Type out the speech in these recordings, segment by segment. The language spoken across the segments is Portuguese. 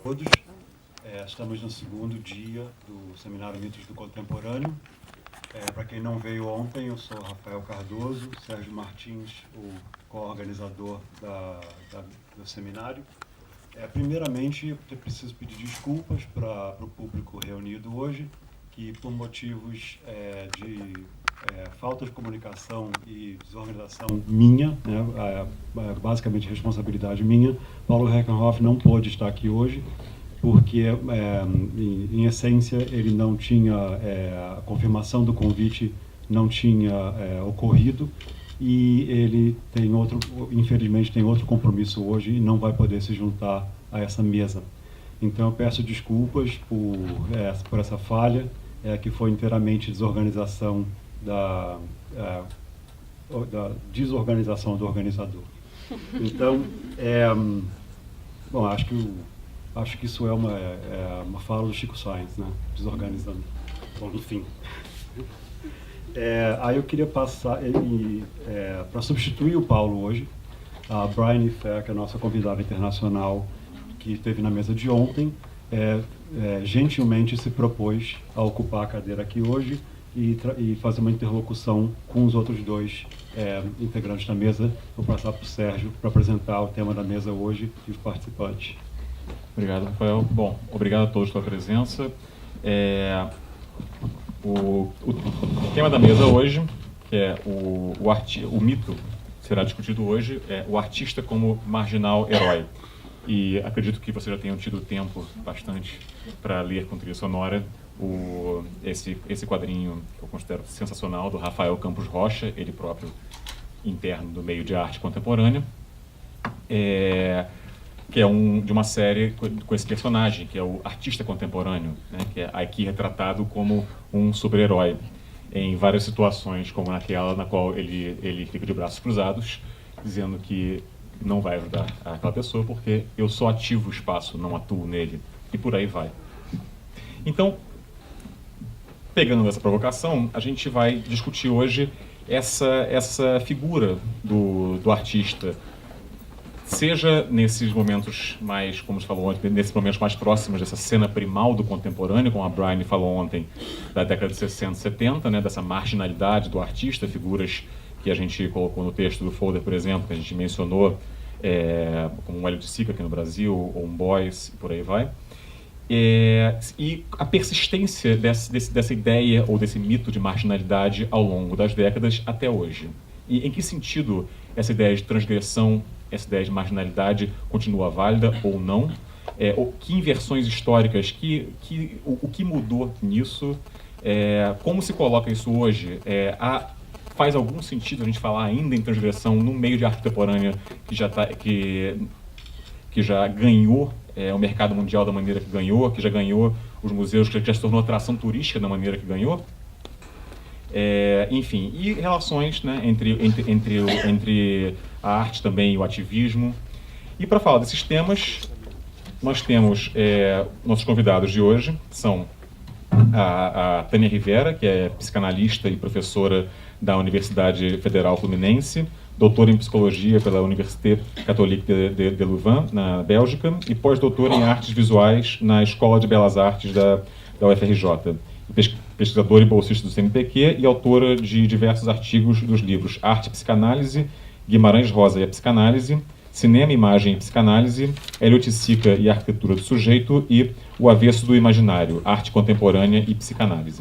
Todos, estamos no segundo dia do Seminário Mitos do Contemporâneo. Para quem não veio ontem, eu sou Rafael Cardoso, Sérgio Martins, o co-organizador do seminário. Primeiramente, eu preciso pedir desculpas para o público reunido hoje, que por motivos de falta de comunicação e desorganização minha, basicamente responsabilidade minha, Paulo Reckenhoff não pôde estar aqui hoje, porque, em essência, ele não tinha, a confirmação do convite não tinha ocorrido, e ele tem infelizmente tem outro compromisso hoje e não vai poder se juntar a essa mesa. Então eu peço desculpas por essa falha, que foi inteiramente desorganização da desorganização do organizador. Então, bom, acho que isso é uma fala do Chico Sainz, né? Desorganizando. Bom, enfim. Aí eu queria passar para substituir o Paulo hoje, a Brian Fer, que é a nossa convidada internacional, que esteve na mesa de ontem, gentilmente se propôs a ocupar a cadeira aqui hoje e fazer uma interlocução com os outros dois integrantes da mesa. Vou passar para o Sérgio para apresentar o tema da mesa hoje e os participantes. Obrigado, Rafael. Bom, obrigado a todos pela presença. O tema da mesa hoje, que é o mito que será discutido hoje, é o artista como marginal herói. E acredito que vocês já tenham tido tempo bastante para ler com trilha sonora esse quadrinho que eu considero sensacional, do Rafael Campos Rocha, ele próprio interno do meio de arte contemporânea, que é de uma série com esse personagem, que é o artista contemporâneo, né, que é aqui retratado como um super-herói em várias situações, como naquela na qual ele fica de braços cruzados, dizendo que não vai ajudar aquela pessoa porque eu só ativo o espaço, não atuo nele, e por aí vai. Então, pegando essa provocação, a gente vai discutir hoje essa figura do artista, seja nesses momentos mais, como se falou ontem, nesses momentos mais próximos dessa cena primal do contemporâneo, como a Brian falou ontem, da década de 60 e 70, né, dessa marginalidade do artista, figuras que a gente colocou no texto do folder, por exemplo, que a gente mencionou, como o Hélio de Sica aqui no Brasil, ou um Boys, e por aí vai. E a persistência dessa ideia ou desse mito de marginalidade ao longo das décadas até hoje. E em que sentido essa ideia de transgressão, essa ideia de marginalidade continua válida ou não? Ou que inversões históricas, o que mudou nisso? Como se coloca isso hoje? Faz algum sentido a gente falar ainda em transgressão num meio de arte contemporânea que já ganhou o mercado mundial da maneira que ganhou, que já ganhou os museus, que já se tornou atração turística da maneira que ganhou? Enfim, e relações, né, entre a arte também e o ativismo. E para falar desses temas, nós temos nossos convidados de hoje, são a Tânia Rivera, que é psicanalista e professora da Universidade Federal Fluminense, doutora em psicologia pela Université Catholique de Louvain, na Bélgica, e pós-doutora em artes visuais na Escola de Belas Artes da UFRJ. Pesquisadora e bolsista do CNPq e autora de diversos artigos dos livros Arte e Psicanálise, Guimarães Rosa e a Psicanálise, Cinema, Imagem e Psicanálise, Hélio de Sica e a Arquitetura do Sujeito e O Avesso do Imaginário, Arte Contemporânea e Psicanálise.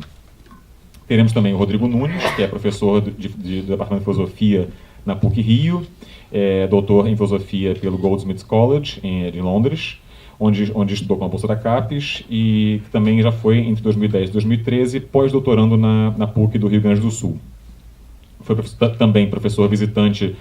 Teremos também o Rodrigo Nunes, que é professor do Departamento de Filosofia na PUC-Rio, doutor em Filosofia pelo Goldsmiths College, em Londres, onde estudou com a bolsa da CAPES, e também já foi, entre 2010 e 2013, pós-doutorando na PUC do Rio Grande do Sul. Foi também professor visitante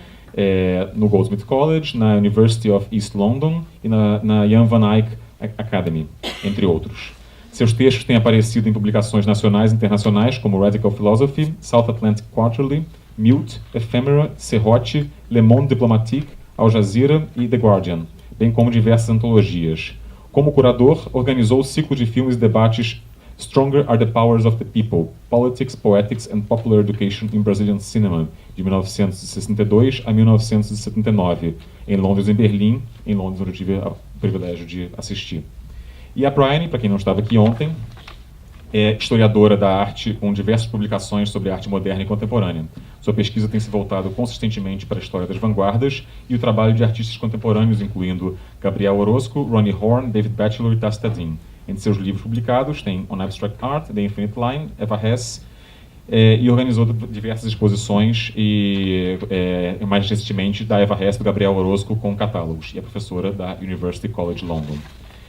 no Goldsmiths College, na University of East London e na Jan van Eyck Academy, entre outros. Seus textos têm aparecido em publicações nacionais e internacionais como Radical Philosophy, South Atlantic Quarterly, Mute, Ephemera, Serrote, Le Monde Diplomatique, Al Jazeera e The Guardian, bem como diversas antologias. Como curador, organizou o ciclo de filmes e debates Stronger Are the Powers of the People, Politics, Poetics and Popular Education in Brazilian Cinema, de 1962 a 1979, em Londres e em Berlim, em Londres onde eu tive o privilégio de assistir. E a Bryony, para quem não estava aqui ontem, é historiadora da arte com diversas publicações sobre arte moderna e contemporânea. Sua pesquisa tem se voltado consistentemente para a história das vanguardas e o trabalho de artistas contemporâneos, incluindo Gabriel Orozco, Ronnie Horn, David Batchelor e Tas Tadin. Entre seus livros publicados tem On Abstract Art, The Infinite Line, Eva Hess, e organizou diversas exposições e, mais recentemente, da Eva Hess e do Gabriel Orozco com catálogos, e é professora da University College London.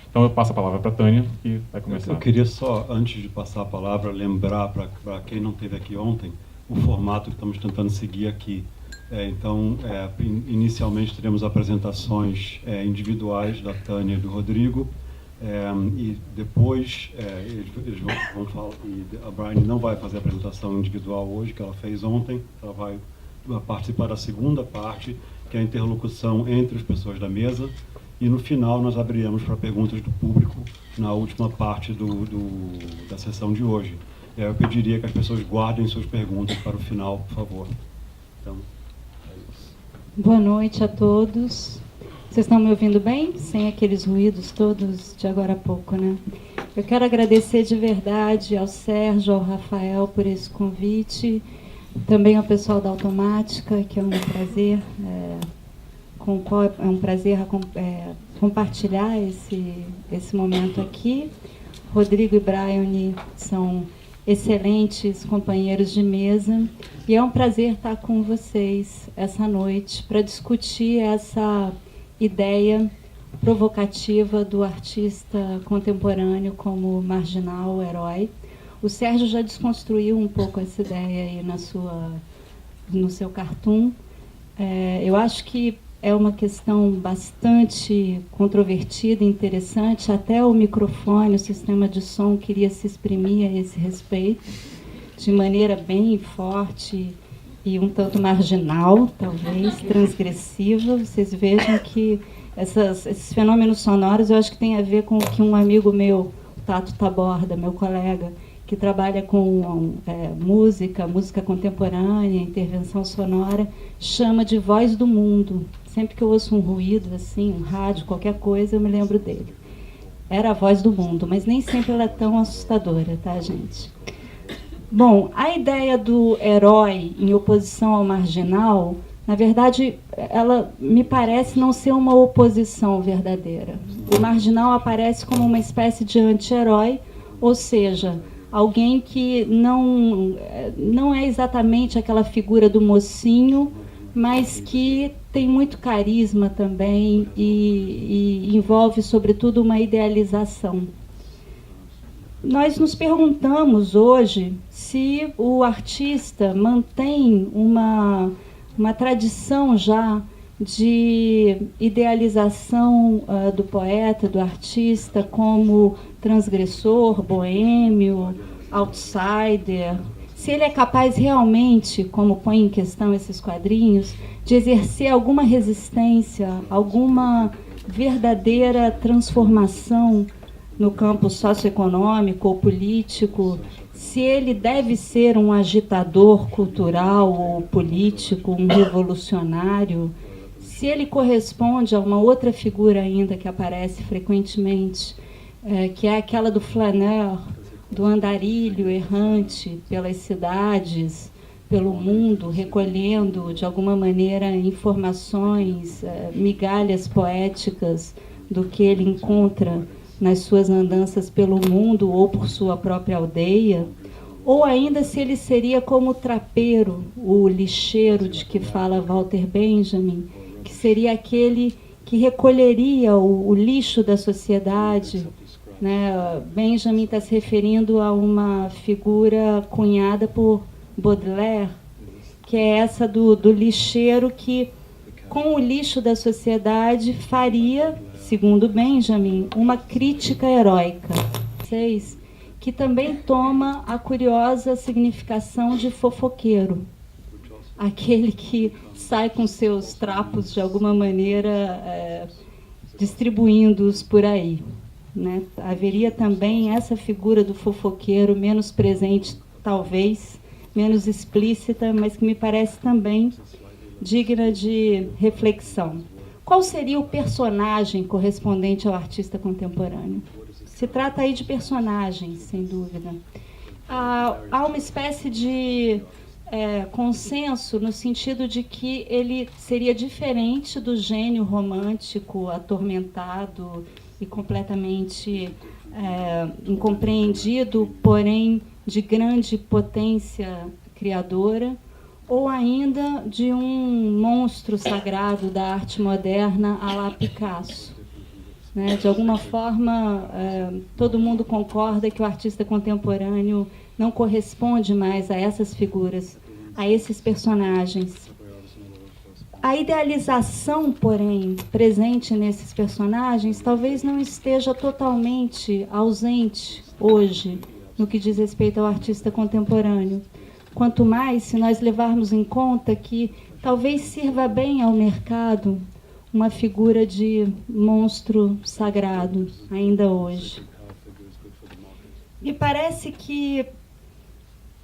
Então eu passo a palavra para a Tânia, que vai começar. Eu queria só, antes de passar a palavra, lembrar para quem não esteve aqui ontem, o formato que estamos tentando seguir aqui. Inicialmente teremos apresentações individuais da Tânia e do Rodrigo, e depois eles vão falar, e a Bryony não vai fazer a apresentação individual hoje, que ela fez ontem, ela vai participar da segunda parte, que é a interlocução entre as pessoas da mesa, e no final nós abriremos para perguntas do público na última parte da sessão de hoje. Eu pediria que as pessoas guardem suas perguntas para o final, por favor. Então, é isso. Boa noite a todos. Vocês estão me ouvindo bem? Sem aqueles ruídos todos de agora a pouco, né? Eu quero agradecer de verdade ao Sérgio, ao Rafael por esse convite, também ao pessoal da Automática, que é um prazer, compartilhar esse momento aqui. Rodrigo e Bryony são excelentes companheiros de mesa e é um prazer estar com vocês essa noite para discutir essa ideia provocativa do artista contemporâneo como marginal, herói. O Sérgio já desconstruiu um pouco essa ideia aí no seu cartoon. Eu acho que é uma questão bastante controvertida e interessante. Até o microfone, o sistema de som queria se exprimir a esse respeito, de maneira bem forte e um tanto marginal, talvez, transgressiva. Vocês vejam que esses fenômenos sonoros, eu acho que tem a ver com o que um amigo meu, Tato Taborda, meu colega, que trabalha com música contemporânea, intervenção sonora, chama de voz do mundo. Sempre que eu ouço um ruído, assim, um rádio, qualquer coisa, eu me lembro dele. Era a voz do mundo, mas nem sempre ela é tão assustadora, tá, gente? Bom, a ideia do herói em oposição ao marginal, na verdade, ela me parece não ser uma oposição verdadeira. O marginal aparece como uma espécie de anti-herói, ou seja, alguém que não é exatamente aquela figura do mocinho, mas que tem muito carisma também e envolve, sobretudo, uma idealização. Nós nos perguntamos hoje se o artista mantém uma tradição já de idealização do poeta, do artista, como transgressor, boêmio, outsider. Se ele é capaz realmente, como põe em questão esses quadrinhos, de exercer alguma resistência, alguma verdadeira transformação no campo socioeconômico ou político, se ele deve ser um agitador cultural ou político, um revolucionário, se ele corresponde a uma outra figura ainda que aparece frequentemente, que é aquela do flaneur, do andarilho errante pelas cidades, pelo mundo, recolhendo, de alguma maneira, informações, migalhas poéticas do que ele encontra nas suas andanças pelo mundo ou por sua própria aldeia, ou ainda se ele seria como o trapeiro, o lixeiro de que fala Walter Benjamin, que seria aquele que recolheria o lixo da sociedade, né? Benjamin está se referindo a uma figura cunhada por Baudelaire, que é essa do lixeiro que, com o lixo da sociedade, faria, segundo Benjamin, uma crítica heróica. Que também toma a curiosa significação de fofoqueiro, aquele que sai com seus trapos, de alguma maneira, distribuindo-os por aí. Né? Haveria também essa figura do fofoqueiro menos presente, talvez, menos explícita, mas que me parece também digna de reflexão. Qual seria o personagem correspondente ao artista contemporâneo? Se trata aí de personagens, sem dúvida. Há uma espécie de consenso no sentido de que ele seria diferente do gênio romântico, atormentado e completamente incompreendido, porém de grande potência criadora, ou ainda de um monstro sagrado da arte moderna à la Picasso. Né? De alguma forma, todo mundo concorda que o artista contemporâneo não corresponde mais a essas figuras, a esses personagens. A idealização, porém, presente nesses personagens, talvez não esteja totalmente ausente hoje, no que diz respeito ao artista contemporâneo. Quanto mais se nós levarmos em conta que talvez sirva bem ao mercado uma figura de monstro sagrado, ainda hoje. Me parece que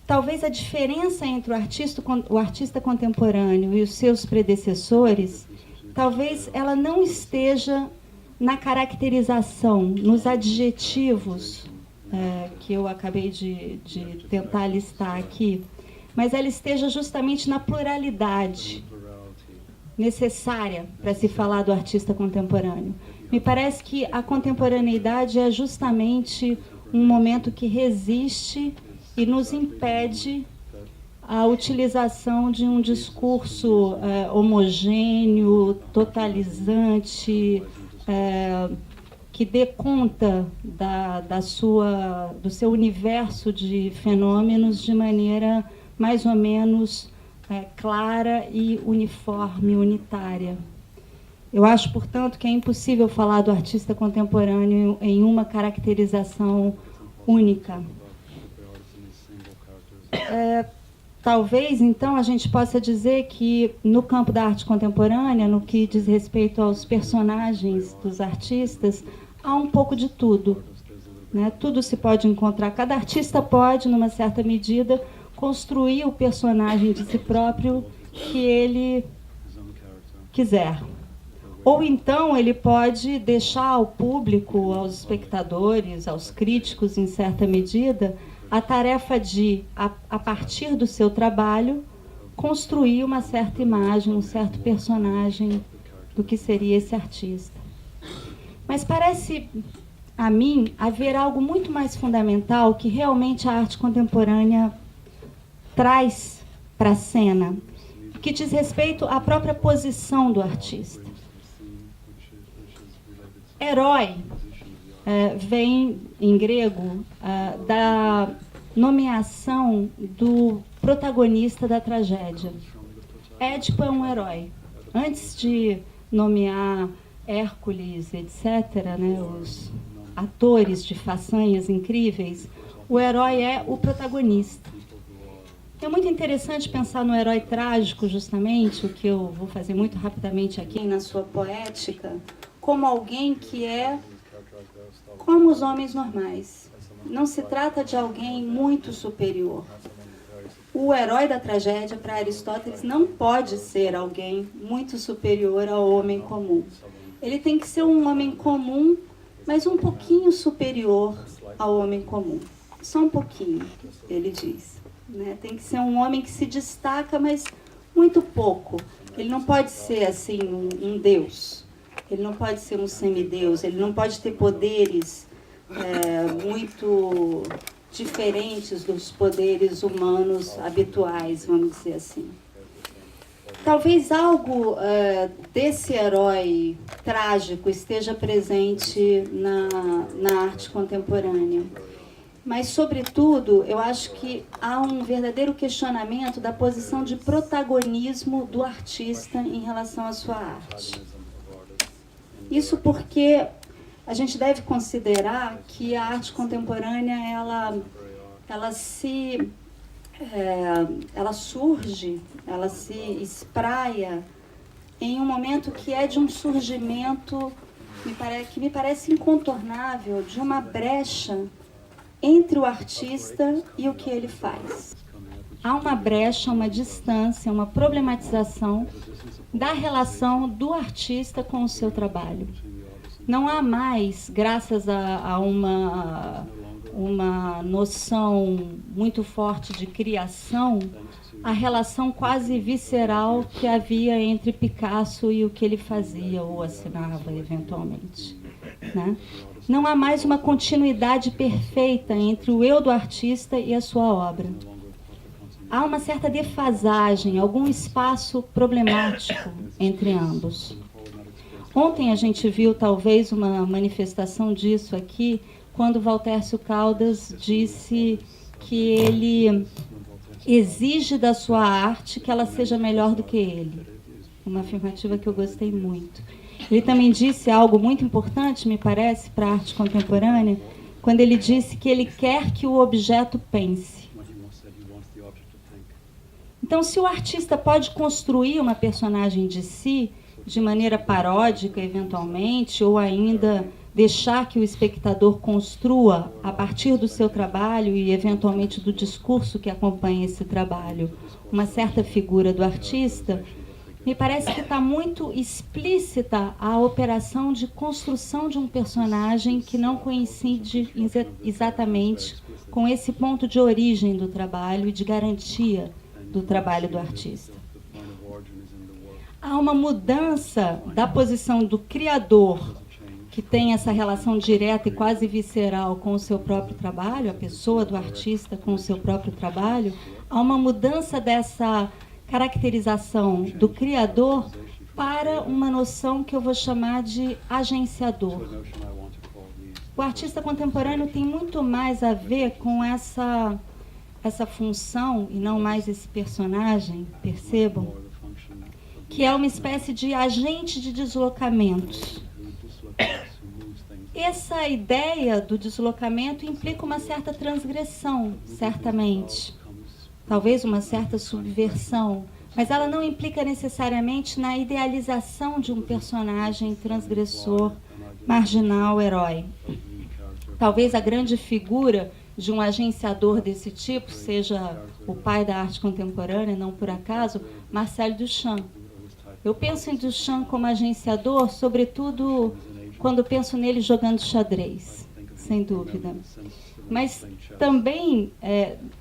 talvez a diferença entre o artista contemporâneo e os seus predecessores, talvez ela não esteja na caracterização, nos adjetivos que eu acabei de tentar listar aqui, mas ela esteja justamente na pluralidade necessária para se falar do artista contemporâneo. Me parece que a contemporaneidade é justamente um momento que resiste e nos impede a utilização de um discurso homogêneo, totalizante, que dê conta do seu universo de fenômenos de maneira mais ou menos clara e uniforme, unitária. Eu acho, portanto, que é impossível falar do artista contemporâneo em uma caracterização única. Talvez, então, a gente possa dizer que, no campo da arte contemporânea, no que diz respeito aos personagens dos artistas, há um pouco de tudo. Né? Tudo se pode encontrar. Cada artista pode, numa certa medida, construir o personagem de si próprio que ele quiser. Ou então ele pode deixar ao público, aos espectadores, aos críticos, em certa medida, a tarefa de, a partir do seu trabalho, construir uma certa imagem, um certo personagem do que seria esse artista. Mas parece a mim haver algo muito mais fundamental que realmente a arte contemporânea traz para a cena, que diz respeito à própria posição do artista. Herói vem, em grego, da nomeação do protagonista da tragédia. Édipo é um herói. Antes de nomear Hércules, etc., né, os atores de façanhas incríveis, o herói é o protagonista. É muito interessante pensar no herói trágico, justamente, o que eu vou fazer muito rapidamente aqui na sua poética, como alguém que é como os homens normais. Não se trata de alguém muito superior. O herói da tragédia, para Aristóteles, não pode ser alguém muito superior ao homem comum. Ele tem que ser um homem comum, mas um pouquinho superior ao homem comum. Só um pouquinho, ele diz. Né? Tem que ser um homem que se destaca, mas muito pouco. Ele não pode ser assim um deus. Ele não pode ser um semideus. Ele não pode ter poderes muito diferentes dos poderes humanos habituais, vamos dizer assim. Talvez algo desse herói trágico esteja presente na arte contemporânea. Mas, sobretudo, eu acho que há um verdadeiro questionamento da posição de protagonismo do artista em relação à sua arte. Isso porque a gente deve considerar que a arte contemporânea ela surge, ela se espraia em um momento que é de um surgimento que me parece incontornável, de uma brecha entre o artista e o que ele faz. Há uma brecha, uma distância, uma problematização da relação do artista com o seu trabalho. Não há mais, graças a uma noção muito forte de criação, a relação quase visceral que havia entre Picasso e o que ele fazia ou assinava eventualmente, né? Não há mais uma continuidade perfeita entre o eu do artista e a sua obra. Há uma certa defasagem, algum espaço problemático entre ambos. Ontem a gente viu talvez uma manifestação disso aqui, quando Valtércio Caldas disse que ele exige da sua arte que ela seja melhor do que ele. Uma afirmativa que eu gostei muito. Ele também disse algo muito importante, me parece, para a arte contemporânea, quando ele disse que ele quer que o objeto pense. Então, se o artista pode construir uma personagem de si, de maneira paródica, eventualmente, ou ainda deixar que o espectador construa, a partir do seu trabalho e, eventualmente, do discurso que acompanha esse trabalho, uma certa figura do artista, me parece que está muito explícita a operação de construção de um personagem que não coincide exatamente com esse ponto de origem do trabalho e de garantia do trabalho do artista. Há uma mudança da posição do criador, que tem essa relação direta e quase visceral com o seu próprio trabalho, a pessoa do artista com o seu próprio trabalho, há uma mudança dessa caracterização do criador para uma noção que eu vou chamar de agenciador. O artista contemporâneo tem muito mais a ver com essa função, e não mais esse personagem, percebam, que é uma espécie de agente de deslocamentos. Essa ideia do deslocamento implica uma certa transgressão, certamente, talvez uma certa subversão, mas ela não implica necessariamente na idealização de um personagem transgressor, marginal, herói. Talvez a grande figura de um agenciador desse tipo seja o pai da arte contemporânea, não por acaso, Marcel Duchamp. Eu penso em Duchamp como agenciador, sobretudo quando penso nele jogando xadrez, sem dúvida. Mas também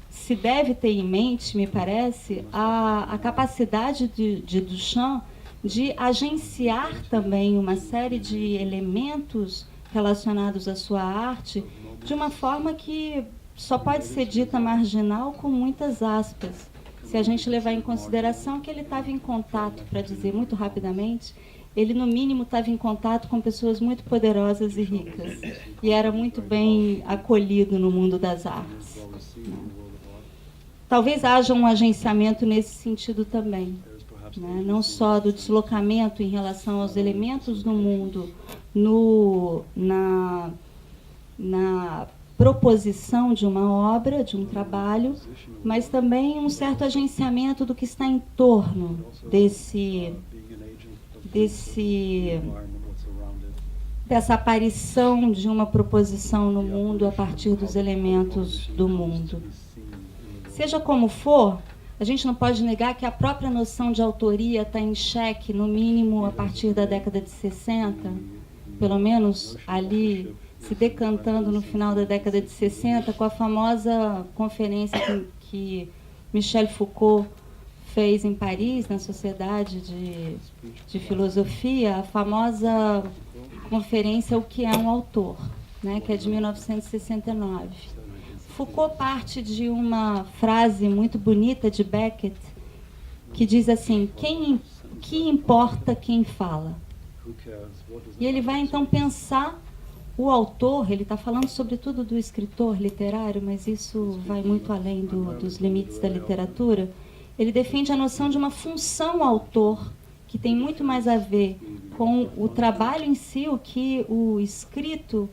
se deve ter em mente, me parece, a capacidade de Duchamp de agenciar também uma série de elementos relacionados à sua arte de uma forma que só pode ser dita marginal com muitas aspas. Se a gente levar em consideração que ele estava em contato, para dizer muito rapidamente, ele no mínimo estava em contato com pessoas muito poderosas e ricas, e era muito bem acolhido no mundo das artes. Talvez haja um agenciamento nesse sentido também, né? Não só do deslocamento em relação aos elementos do mundo, na proposição de uma obra, de um trabalho, mas também um certo agenciamento do que está em torno dessa aparição de uma proposição no mundo a partir dos elementos do mundo. Seja como for, a gente não pode negar que a própria noção de autoria está em xeque, no mínimo a partir da década de 60, pelo menos ali se decantando no final da década de 60, com a famosa conferência que Michel Foucault fez em Paris, na Sociedade de Filosofia, a famosa conferência O que é um autor, né, que é de 1969. Foucault parte de uma frase muito bonita de Beckett, que diz assim: que importa quem fala? E ele vai então pensar o autor, ele está falando sobretudo do escritor literário, mas isso vai muito além dos limites da literatura. Ele defende a noção de uma função autor, que tem muito mais a ver com o trabalho em si, o que o escrito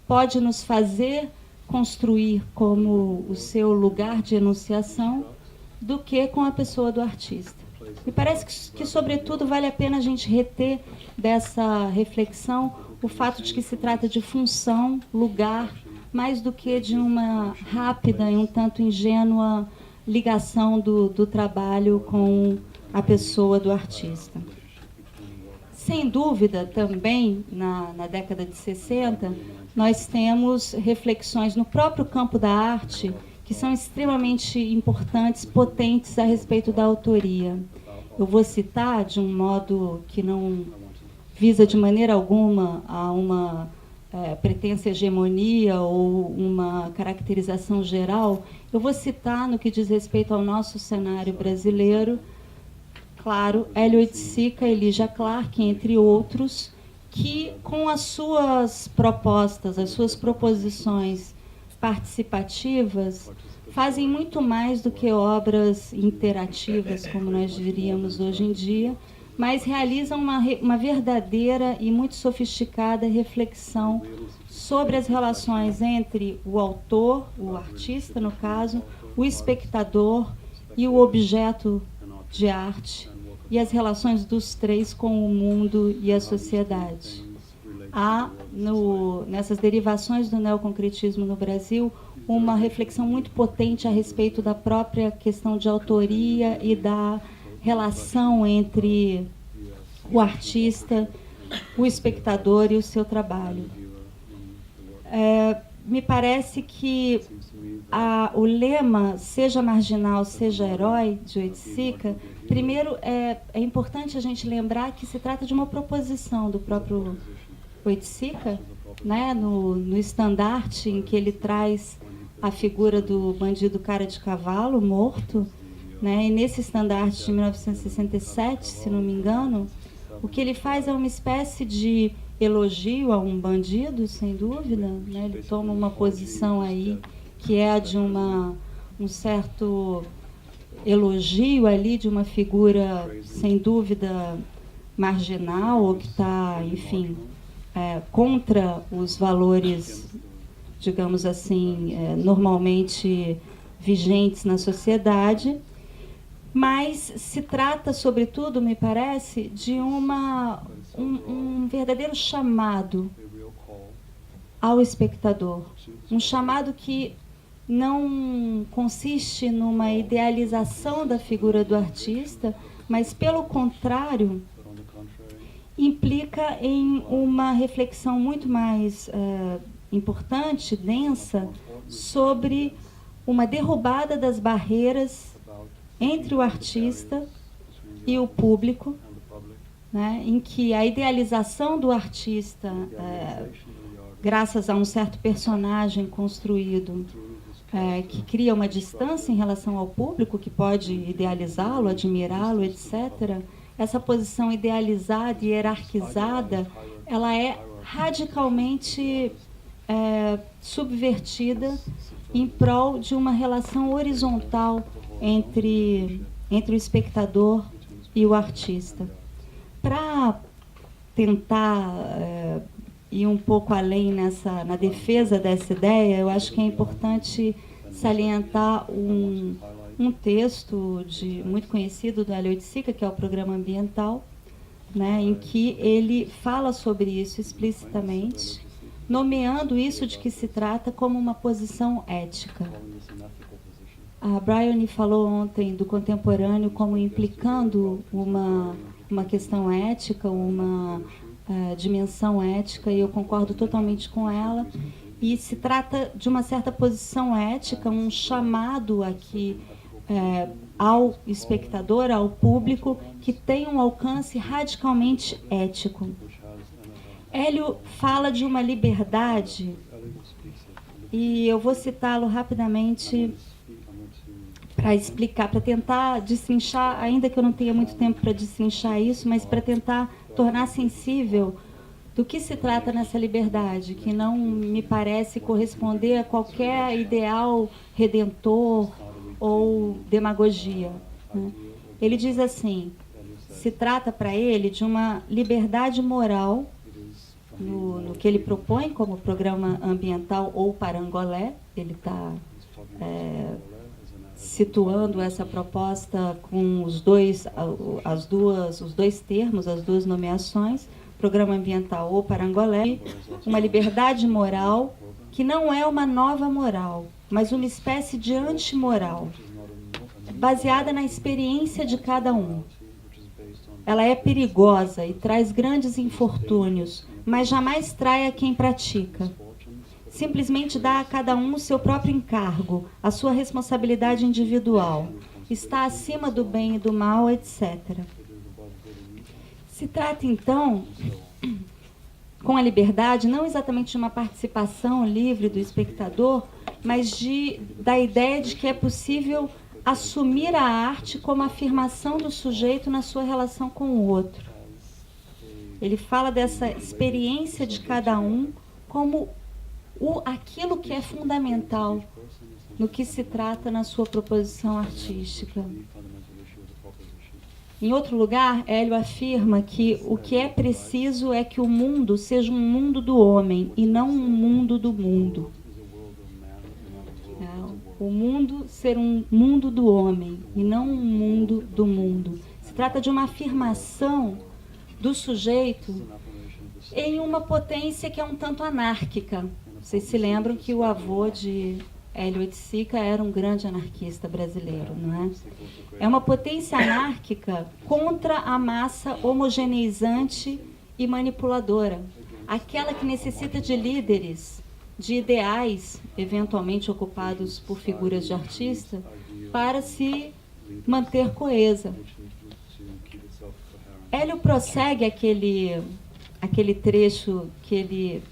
pode nos fazer construir como o seu lugar de enunciação, do que com a pessoa do artista. Me parece que, sobretudo, vale a pena a gente reter dessa reflexão o fato de que se trata de função, lugar, mais do que de uma rápida e um tanto ingênua ligação do trabalho com a pessoa do artista. sem dúvida, também, na década de 60, nós temos reflexões no próprio campo da arte que são extremamente importantes, potentes a respeito da autoria. Eu vou citar, de um modo que não visa de maneira alguma a uma pretensa hegemonia ou uma caracterização geral, eu vou citar, no que diz respeito ao nosso cenário brasileiro, claro, Hélio Oiticica e Lígia Clark, entre outros, que com as suas propostas, as suas proposições participativas, fazem muito mais do que obras interativas, como nós diríamos hoje em dia, mas realizam uma verdadeira e muito sofisticada reflexão sobre as relações entre o autor, o artista, no caso, o espectador e o objeto de arte, e as relações dos três com o mundo e a sociedade. Há, nessas derivações do neoconcretismo no Brasil, uma reflexão muito potente a respeito da própria questão de autoria e da relação entre o artista, o espectador e o seu trabalho. Me parece que o lema "seja marginal, seja herói", de Oiticica, primeiro é importante a gente lembrar que se trata de uma proposição do próprio Oiticica, né, no estandarte em que ele traz a figura do bandido cara de cavalo morto, né, e nesse estandarte de 1967, se não me engano, o que ele faz é uma espécie de elogio a um bandido, sem dúvida, né, ele toma uma posição aí que é a de um certo elogio ali de uma figura, sem dúvida, marginal, ou que está, enfim, contra os valores, digamos assim, normalmente vigentes na sociedade, mas se trata, sobretudo, me parece, de um verdadeiro chamado ao espectador, um chamado que não consiste numa idealização da figura do artista, mas, pelo contrário, implica em uma reflexão muito mais importante, densa, sobre uma derrubada das barreiras entre o artista e o público, né, em que a idealização do artista, graças a um certo personagem construído, que cria uma distância em relação ao público, que pode idealizá-lo, admirá-lo, etc., essa posição idealizada e hierarquizada, ela é radicalmente subvertida em prol de uma relação horizontal entre o espectador e o artista. Para tentar ir um pouco além na defesa dessa ideia, eu acho que é importante salientar um texto muito conhecido do Hélio Oiticica, que é o Programa Ambiental, né, em que ele fala sobre isso explicitamente, nomeando isso de que se trata como uma posição ética. A Bryony falou ontem do contemporâneo como implicando uma questão ética, uma dimensão ética, e eu concordo totalmente com ela. E se trata de uma certa posição ética, um chamado aqui ao espectador, ao público, que tem um alcance radicalmente ético. Hélio fala de uma liberdade, e eu vou citá-lo rapidamente para explicar, para tentar destrinchar, ainda que eu não tenha muito tempo para destrinchar isso, mas para tentar tornar sensível do que se trata nessa liberdade, que não me parece corresponder a qualquer ideal redentor ou demagogia, né? Ele diz assim: se trata para ele de uma liberdade moral, no que ele propõe como programa ambiental ou parangolé. Ele está situando essa proposta com os dois termos, as duas nomeações, programa ambiental ou parangolé, uma liberdade moral que não é uma nova moral, mas uma espécie de antimoral, baseada na experiência de cada um. ela é perigosa e traz grandes infortúnios, mas jamais trai a quem pratica. Simplesmente dá a cada um o seu próprio encargo, a sua responsabilidade individual. Está acima do bem e do mal, etc. Se trata, então, com a liberdade, não exatamente de uma participação livre do espectador, mas da ideia de que é possível assumir a arte como afirmação do sujeito na sua relação com o outro. Ele fala dessa experiência de cada um como aquilo que é fundamental no que se trata na sua proposição artística. Em outro lugar, Hélio afirma que o que é preciso é que o mundo seja um mundo do homem e não um mundo do mundo. O mundo ser um mundo do homem e não um mundo do mundo. Se trata de uma afirmação do sujeito em uma potência que é um tanto anárquica. Vocês se lembram que o avô de Hélio Oiticica era um grande anarquista brasileiro, não é? É uma potência anárquica contra a massa homogeneizante e manipuladora, aquela que necessita de líderes, de ideais, eventualmente ocupados por figuras de artista, para se manter coesa. Hélio prossegue aquele trecho que ele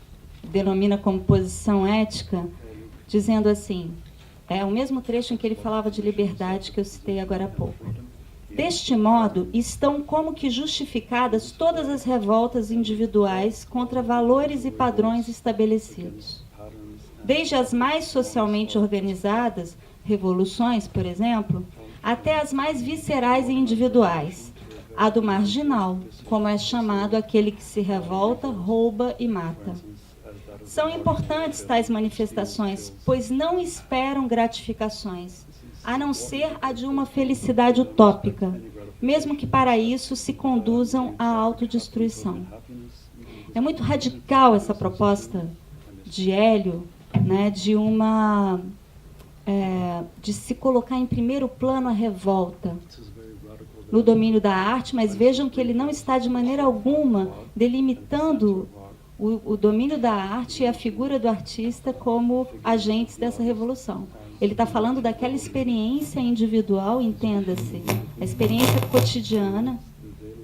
denomina como posição ética, dizendo assim, é o mesmo trecho em que ele falava de liberdade que eu citei agora há pouco. Deste modo, estão como que justificadas todas as revoltas individuais contra valores e padrões estabelecidos. Desde as mais socialmente organizadas, revoluções, por exemplo, até as mais viscerais e individuais, a do marginal, como é chamado aquele que se revolta, rouba e mata. São importantes tais manifestações, pois não esperam gratificações, a não ser a de uma felicidade utópica, mesmo que para isso se conduzam à autodestruição. É muito radical essa proposta de Hélio, né, de se colocar em primeiro plano a revolta no domínio da arte, mas vejam que ele não está de maneira alguma delimitando o domínio da arte e a figura do artista como agentes dessa revolução. Ele está falando daquela experiência individual, entenda-se, a experiência cotidiana.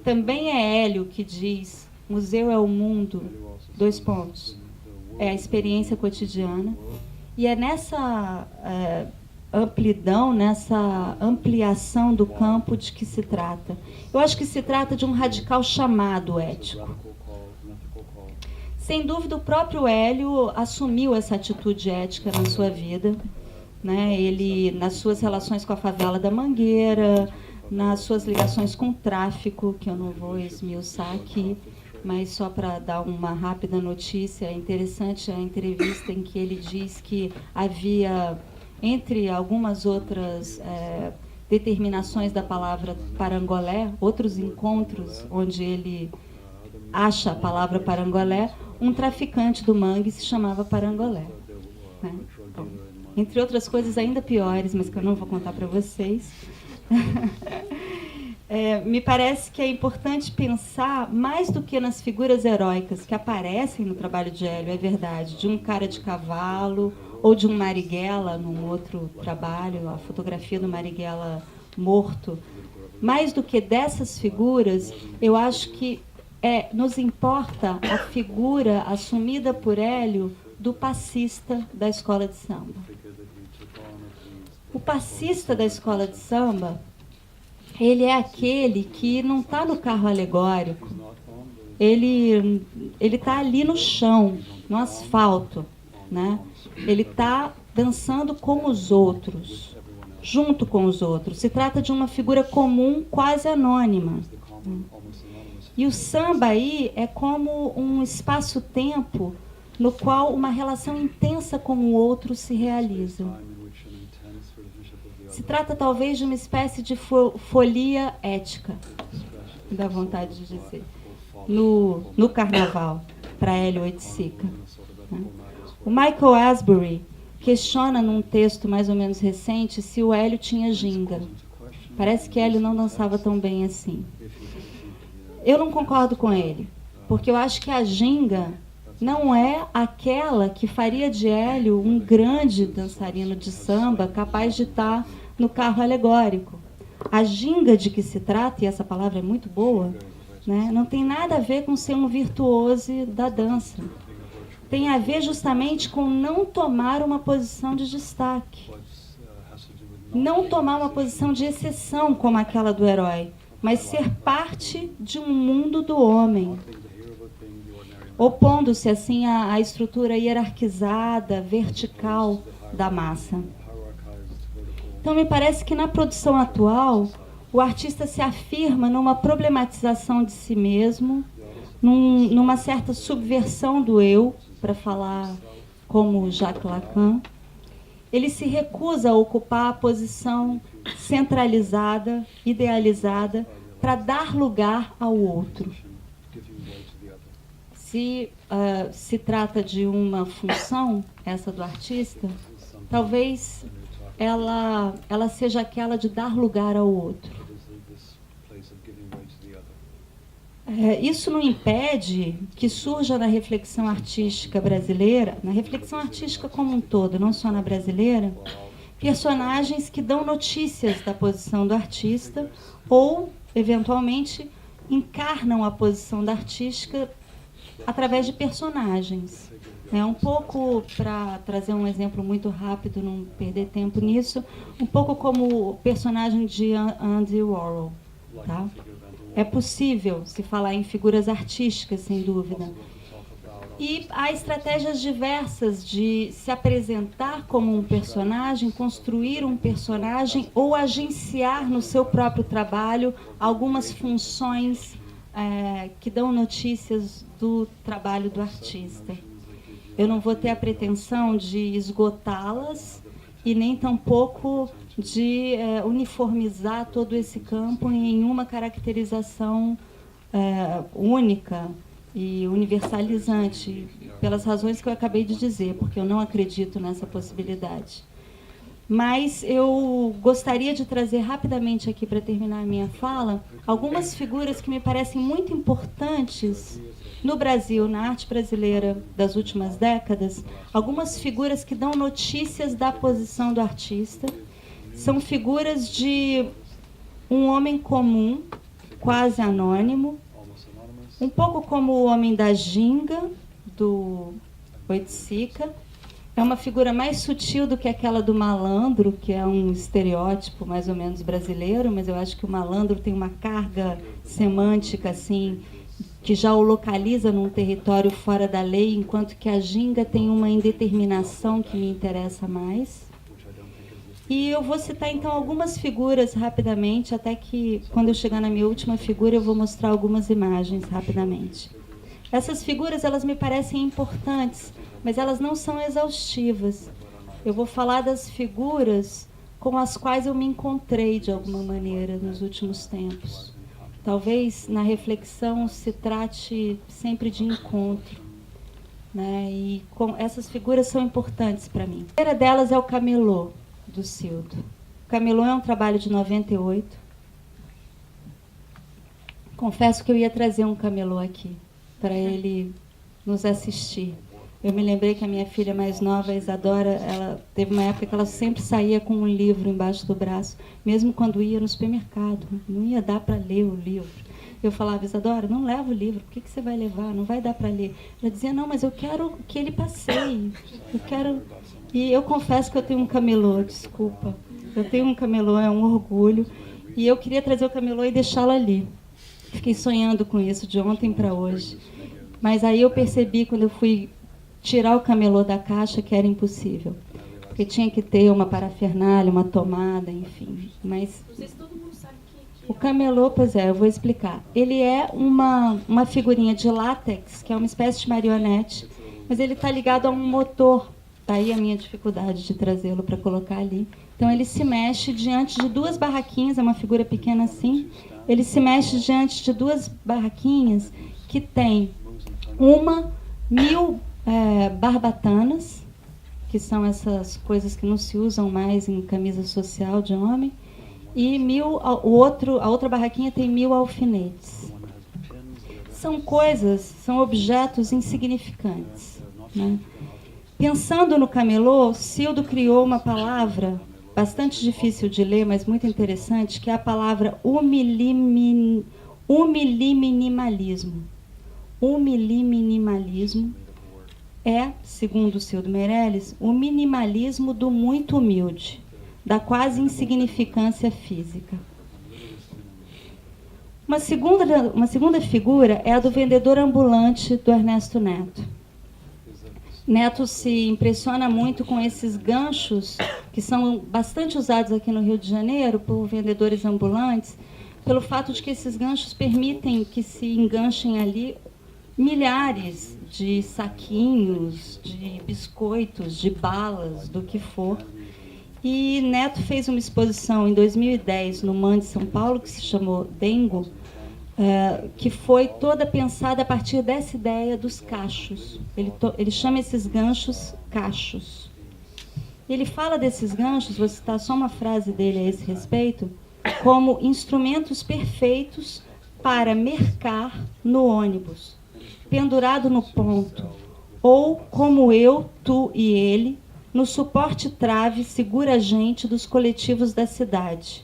Também é Hélio que diz, museu é o mundo, : é a experiência cotidiana. E é nessa amplidão, nessa ampliação do campo de que se trata. Eu acho que se trata de um radical chamado ético. Sem dúvida, o próprio Hélio assumiu essa atitude ética na sua vida, né? Ele, nas suas relações com a favela da Mangueira, nas suas ligações com o tráfico, que eu não vou esmiuçar aqui, mas só para dar uma rápida notícia, é interessante a entrevista em que ele diz que havia, entre algumas outras determinações da palavra parangolé, outros encontros onde ele acha a palavra parangolé, um traficante do mangue se chamava Parangolé. Né? Bom, entre outras coisas ainda piores, mas que eu não vou contar para vocês. Me parece que é importante pensar, mais do que nas figuras heróicas que aparecem no trabalho de Hélio, é verdade, de um cara de cavalo, ou de um Marighella, num outro trabalho, a fotografia do Marighella morto. Mais do que dessas figuras, eu acho que nos importa a figura assumida por Hélio do passista da escola de samba. O passista da escola de samba, ele é aquele que não está no carro alegórico, ele está ali no chão, no asfalto, né? Ele está dançando com os outros, junto com os outros. Se trata de uma figura comum, quase anônima. E o samba aí é como um espaço-tempo no qual uma relação intensa com o outro se realiza. Se trata talvez de uma espécie de folia ética, dá vontade de dizer, no carnaval, para Hélio Oiticica. Né? O Michael Asbury questiona num texto mais ou menos recente se o Hélio tinha ginga. Parece que Hélio não dançava tão bem assim. eu não concordo com ele, porque eu acho que a ginga não é aquela que faria de Hélio um grande dançarino de samba capaz de estar no carro alegórico. A ginga de que se trata, e essa palavra é muito boa, né, não tem nada a ver com ser um virtuoso da dança. Tem a ver justamente com não tomar uma posição de destaque. Não tomar uma posição de exceção como aquela do herói, mas ser parte de um mundo do homem, opondo-se assim à estrutura hierarquizada, vertical da massa. Então, me parece que na produção atual, o artista se afirma numa problematização de si mesmo, numa certa subversão do eu, para falar como Jacques Lacan. Ele se recusa a ocupar a posição centralizada, idealizada, para dar lugar ao outro. Se trata de uma função, essa do artista, talvez ela seja aquela de dar lugar ao outro. Isso não impede que surja na reflexão artística brasileira, na reflexão artística como um todo, não só na brasileira, personagens que dão notícias da posição do artista ou, eventualmente, encarnam a posição da artística através de personagens. Um pouco, para trazer um exemplo muito rápido, não perder tempo nisso, um pouco como o personagem de Andy Warhol. Tá? É possível se falar em figuras artísticas, sem dúvida. E há estratégias diversas de se apresentar como um personagem, construir um personagem ou agenciar no seu próprio trabalho algumas funções que dão notícias do trabalho do artista. Eu não vou ter a pretensão de esgotá-las e nem tampouco de uniformizar todo esse campo em uma caracterização única e universalizante, pelas razões que eu acabei de dizer, porque eu não acredito nessa possibilidade. Mas eu gostaria de trazer rapidamente aqui, para terminar a minha fala, algumas figuras que me parecem muito importantes no Brasil, na arte brasileira das últimas décadas, algumas figuras que dão notícias da posição do artista. São figuras de um homem comum, quase anônimo, um pouco como o homem da ginga, do Oiticica. É uma figura mais sutil do que aquela do malandro, que é um estereótipo mais ou menos brasileiro, mas eu acho que o malandro tem uma carga semântica assim, que já o localiza num território fora da lei, enquanto que a ginga tem uma indeterminação que me interessa mais. E eu vou citar, então, algumas figuras rapidamente, até que, quando eu chegar na minha última figura, eu vou mostrar algumas imagens rapidamente. Essas figuras, elas me parecem importantes, mas elas não são exaustivas. Eu vou falar das figuras com as quais eu me encontrei, de alguma maneira, nos últimos tempos. Talvez, na reflexão, se trate sempre de encontro, né? E essas figuras são importantes para mim. A primeira delas é o Camelô, do Cildo. O Camelô é um trabalho de 98. Confesso que eu ia trazer um camelô aqui, para ele nos assistir. Eu me lembrei que a minha filha mais nova, a Isadora, ela teve uma época que ela sempre saía com um livro embaixo do braço, mesmo quando ia no supermercado. Não ia dar para ler o livro. Eu falava, Isadora, não leva o livro, por que você vai levar? Não vai dar para ler. Ela dizia, não, mas eu quero que ele passeie. Eu quero... E eu confesso que eu tenho um camelô, desculpa. Eu tenho um camelô, é um orgulho. E eu queria trazer o camelô e deixá-lo ali. Fiquei sonhando com isso de ontem para hoje. Mas aí eu percebi, quando eu fui tirar o camelô da caixa, que era impossível. Porque tinha que ter uma parafernália, uma tomada, enfim. Mas não sei se todo mundo sabe o camelô, pois é, eu vou explicar. Ele é uma figurinha de látex, que é uma espécie de marionete, mas ele está ligado a um motor. Daí a minha dificuldade de trazê-lo para colocar ali. Então ele se mexe diante de duas barraquinhas, é uma figura pequena assim. Ele se mexe diante de duas barraquinhas que tem 1000 barbatanas, que são essas coisas que não se usam mais em camisa social de homem, e a outra barraquinha tem 1000 alfinetes. são objetos insignificantes, né? Pensando no camelô, Cildo criou uma palavra bastante difícil de ler, mas muito interessante, que é a palavra humiliminimalismo. Humiliminimalismo é, segundo Cildo Meirelles, o minimalismo do muito humilde, da quase insignificância física. Uma segunda figura é a do vendedor ambulante do Ernesto Neto. Neto se impressiona muito com esses ganchos, que são bastante usados aqui no Rio de Janeiro por vendedores ambulantes, pelo fato de que esses ganchos permitem que se enganchem ali milhares de saquinhos, de biscoitos, de balas, do que for. E Neto fez uma exposição em 2010 no MAN de São Paulo, que se chamou Dengo, que foi toda pensada a partir dessa ideia dos cachos. Ele chama esses ganchos cachos. Ele fala desses ganchos, vou citar só uma frase dele a esse respeito, como instrumentos perfeitos para mercar no ônibus, pendurado no ponto, ou como eu, tu e ele, no suporte trave segura a gente dos coletivos da cidade.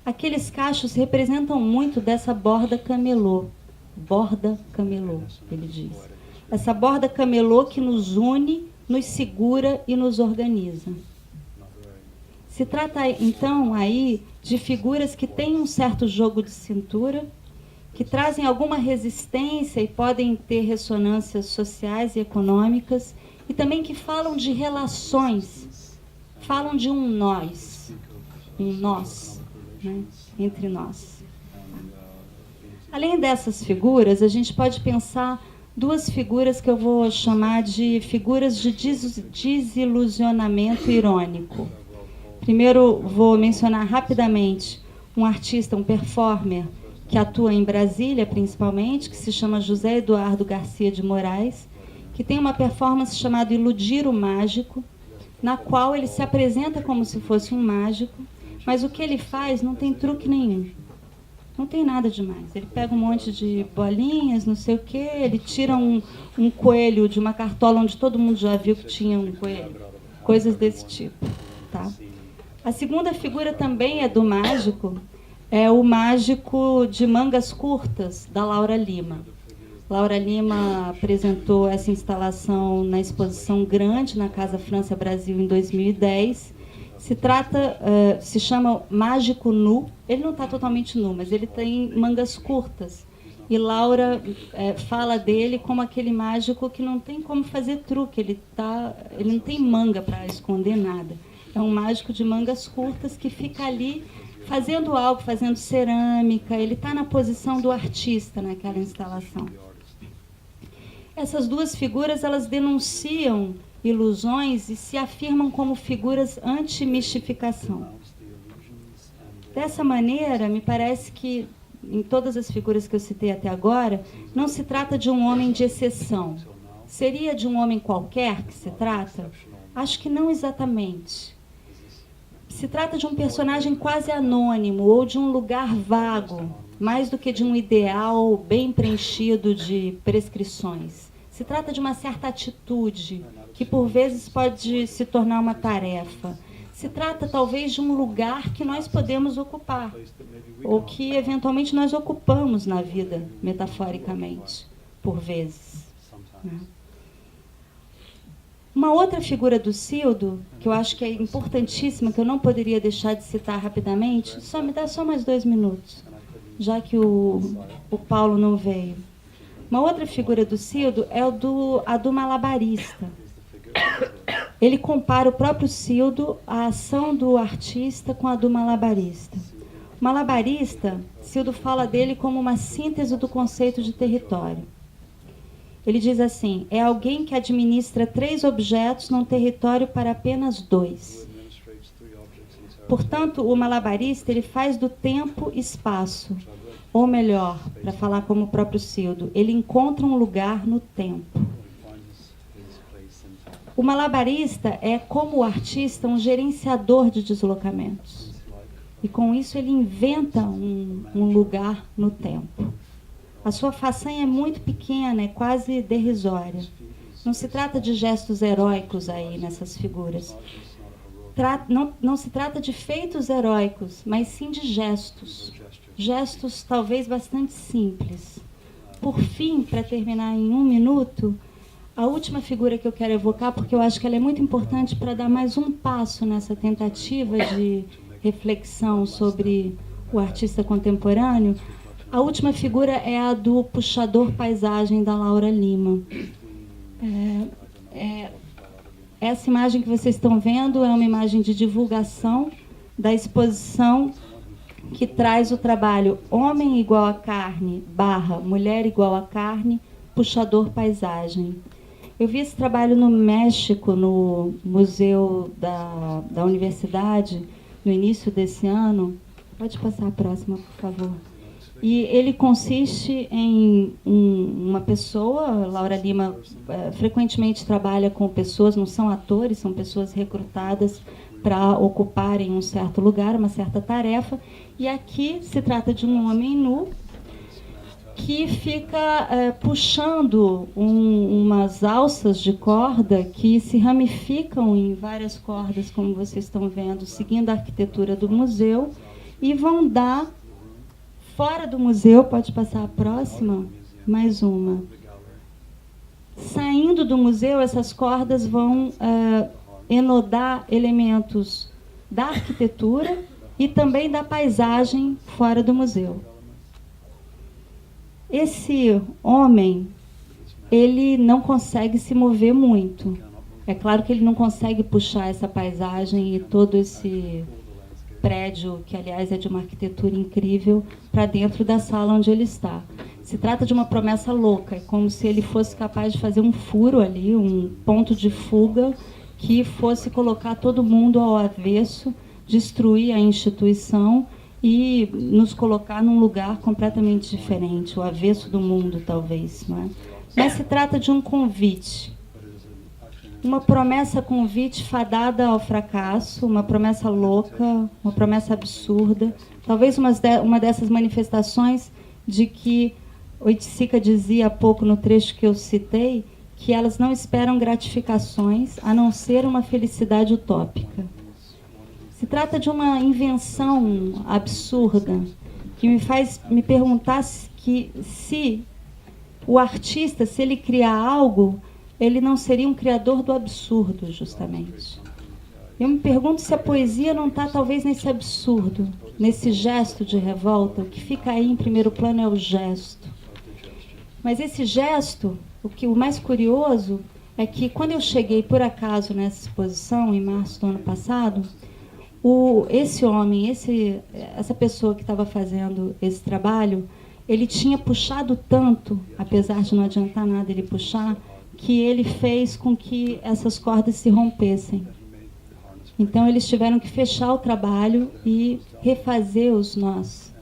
Aqueles cachos representam muito dessa borda camelô. Borda camelô, ele diz. Essa borda camelô que nos une, nos segura e nos organiza. Se trata, então, aí de figuras que têm um certo jogo de cintura, que trazem alguma resistência e podem ter ressonâncias sociais e econômicas, e também que falam de relações, falam de um nós, né, entre nós. Além dessas figuras, a gente pode pensar duas figuras que eu vou chamar de figuras de desilusionamento irônico. Primeiro, vou mencionar rapidamente um artista, um performer, que atua em Brasília, principalmente, que se chama José Eduardo Garcia de Moraes, que tem uma performance chamada Iludir o Mágico, na qual ele se apresenta como se fosse um mágico, mas o que ele faz não tem truque nenhum. Não tem nada demais. Ele pega um monte de bolinhas, não sei o quê, ele tira um coelho de uma cartola onde todo mundo já viu que tinha um coelho. Coisas desse tipo. Tá? A segunda figura também é do mágico, é o mágico de mangas curtas, da Laura Lima. Laura Lima apresentou essa instalação na exposição grande na Casa França Brasil em 2010. Se chama Mágico Nu. Ele não está totalmente nu, mas ele tem mangas curtas. E Laura fala dele como aquele mágico que não tem como fazer truque, ele não tem manga para esconder nada. É um mágico de mangas curtas que fica ali fazendo algo, fazendo cerâmica, ele está na posição do artista naquela instalação. Essas duas figuras, elas denunciam ilusões e se afirmam como figuras anti-mistificação. Dessa maneira, me parece que, em todas as figuras que eu citei até agora, não se trata de um homem de exceção. Seria de um homem qualquer que se trata? Acho que não exatamente. Se trata de um personagem quase anônimo ou de um lugar vago, mais do que de um ideal bem preenchido de prescrições. Se trata de uma certa atitude, que por vezes pode se tornar uma tarefa. Se trata talvez de um lugar que nós podemos ocupar, ou que eventualmente nós ocupamos na vida, metaforicamente, por vezes. Né? Uma outra figura do Cildo, que eu acho que é importantíssima, que eu não poderia deixar de citar rapidamente, me dá só mais 2 minutos, já que o Paulo não veio. Uma outra figura do Cildo é a do malabarista. Ele compara o próprio Cildo, a ação do artista com a do malabarista. O malabarista, Cildo fala dele como uma síntese do conceito de território. Ele diz assim, é alguém que administra 3 objetos num território para apenas 2. Portanto, o malabarista ele faz do tempo espaço. Ou melhor, para falar como o próprio Cildo, ele encontra um lugar no tempo. O malabarista é, como o artista, um gerenciador de deslocamentos. E com isso ele inventa um lugar no tempo. A sua façanha é muito pequena, é quase derrisória. Não se trata de gestos heróicos aí nessas figuras. Não se trata de feitos heróicos, mas sim de gestos. Gestos talvez bastante simples. Por fim, para terminar em 1 minuto, a última figura que eu quero evocar, porque eu acho que ela é muito importante para dar mais um passo nessa tentativa de reflexão sobre o artista contemporâneo. A última figura é a do puxador paisagem da Laura Lima. Essa imagem que vocês estão vendo é uma imagem de divulgação da exposição que traz o trabalho Homem igual a carne, / Mulher igual a carne, puxador paisagem. Eu vi esse trabalho no México, no Museu da Universidade, no início desse ano. Pode passar a próxima, por favor. E ele consiste em uma pessoa, Laura Lima frequentemente trabalha com pessoas, não são atores, são pessoas recrutadas para ocuparem um certo lugar, uma certa tarefa. E aqui se trata de um homem nu que fica puxando umas alças de corda que se ramificam em várias cordas, como vocês estão vendo, seguindo a arquitetura do museu, e vão dar fora do museu. Pode passar a próxima, mais uma. Saindo do museu, essas cordas vão enodar elementos da arquitetura e também da paisagem fora do museu. Esse homem, ele não consegue se mover muito. É claro que ele não consegue puxar essa paisagem e todo esse prédio, que aliás é de uma arquitetura incrível, para dentro da sala onde ele está. Se trata de uma promessa louca, é como se ele fosse capaz de fazer um furo ali, um ponto de fuga, que fosse colocar todo mundo ao avesso, destruir a instituição e nos colocar num lugar completamente diferente, o avesso do mundo, talvez. Não é? Mas se trata de um convite, uma promessa-convite fadada ao fracasso, uma promessa louca, uma promessa absurda, talvez uma dessas manifestações de que Oiticica dizia há pouco no trecho que eu citei, que elas não esperam gratificações, a não ser uma felicidade utópica. Se trata de uma invenção absurda que me faz me perguntar se o artista, se ele criar algo, ele não seria um criador do absurdo, justamente. Eu me pergunto se a poesia não está talvez nesse absurdo, nesse gesto de revolta. O que fica aí em primeiro plano é o gesto. Mas esse gesto, o mais curioso é que quando eu cheguei por acaso nessa exposição, em março do ano passado, esse homem, essa pessoa que estava fazendo esse trabalho, ele tinha puxado tanto, apesar de não adiantar nada ele puxar, que ele fez com que essas cordas se rompessem. Então eles tiveram que fechar o trabalho e refazer os nós.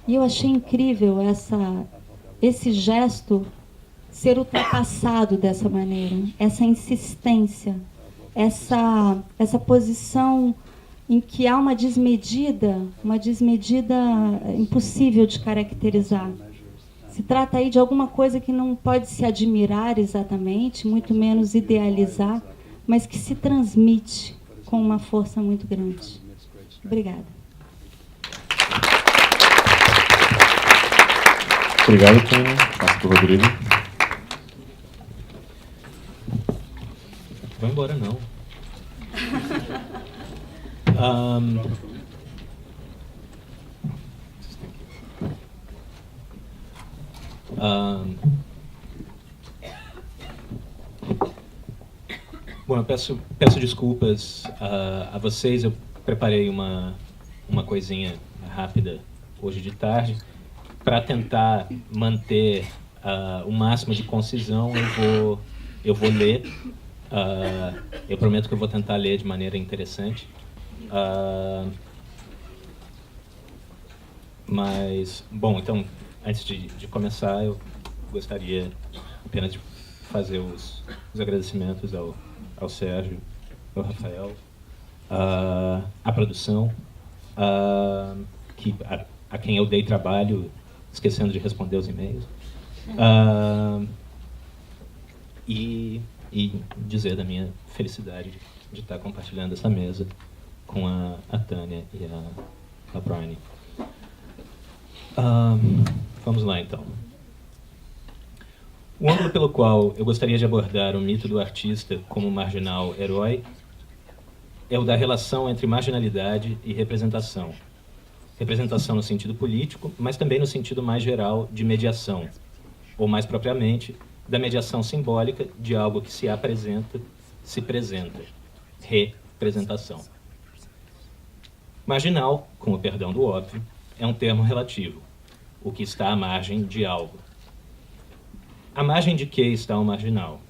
E eu achei incrível esse gesto ser ultrapassado dessa maneira, essa insistência, essa posição em que há uma desmedida impossível de caracterizar. Se trata aí de alguma coisa que não pode se admirar exatamente, muito menos idealizar, mas que se transmite com uma força muito grande. Obrigada. Obrigado, Tânia. Passo para o Rodrigo. Vai embora, não. Bom, eu peço desculpas a vocês. Eu preparei uma coisinha rápida hoje de tarde. Para tentar manter o máximo de concisão, eu vou ler. Eu prometo que eu vou tentar ler de maneira interessante. Mas, bom, então, antes de começar, eu gostaria apenas de fazer os agradecimentos ao Sérgio, ao Rafael, à produção, a quem eu dei trabalho, esquecendo de responder os e-mails. E dizer da minha felicidade de estar compartilhando essa mesa com a Tânia e a Bryony. Vamos lá, então. O ângulo pelo qual eu gostaria de abordar o mito do artista como marginal herói é o da relação entre marginalidade e representação. Representação no sentido político, mas também no sentido mais geral de mediação, ou mais propriamente, da mediação simbólica de algo que se apresenta, se apresenta. Representação. Marginal, com o perdão do óbvio, é um termo relativo, o que está à margem de algo. À margem de que está o marginal?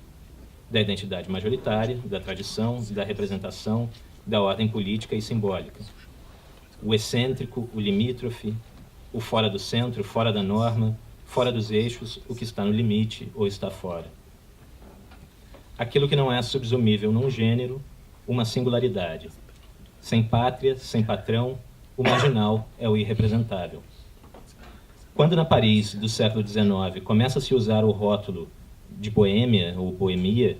Da identidade majoritária, da tradição, da representação, da ordem política e simbólica. O excêntrico, o limítrofe, o fora do centro, fora da norma, fora dos eixos, o que está no limite ou está fora. Aquilo que não é subsumível num gênero, uma singularidade. Sem pátria, sem patrão, o marginal é o irrepresentável. Quando na Paris do século XIX começa a se usar o rótulo de boêmia ou boemia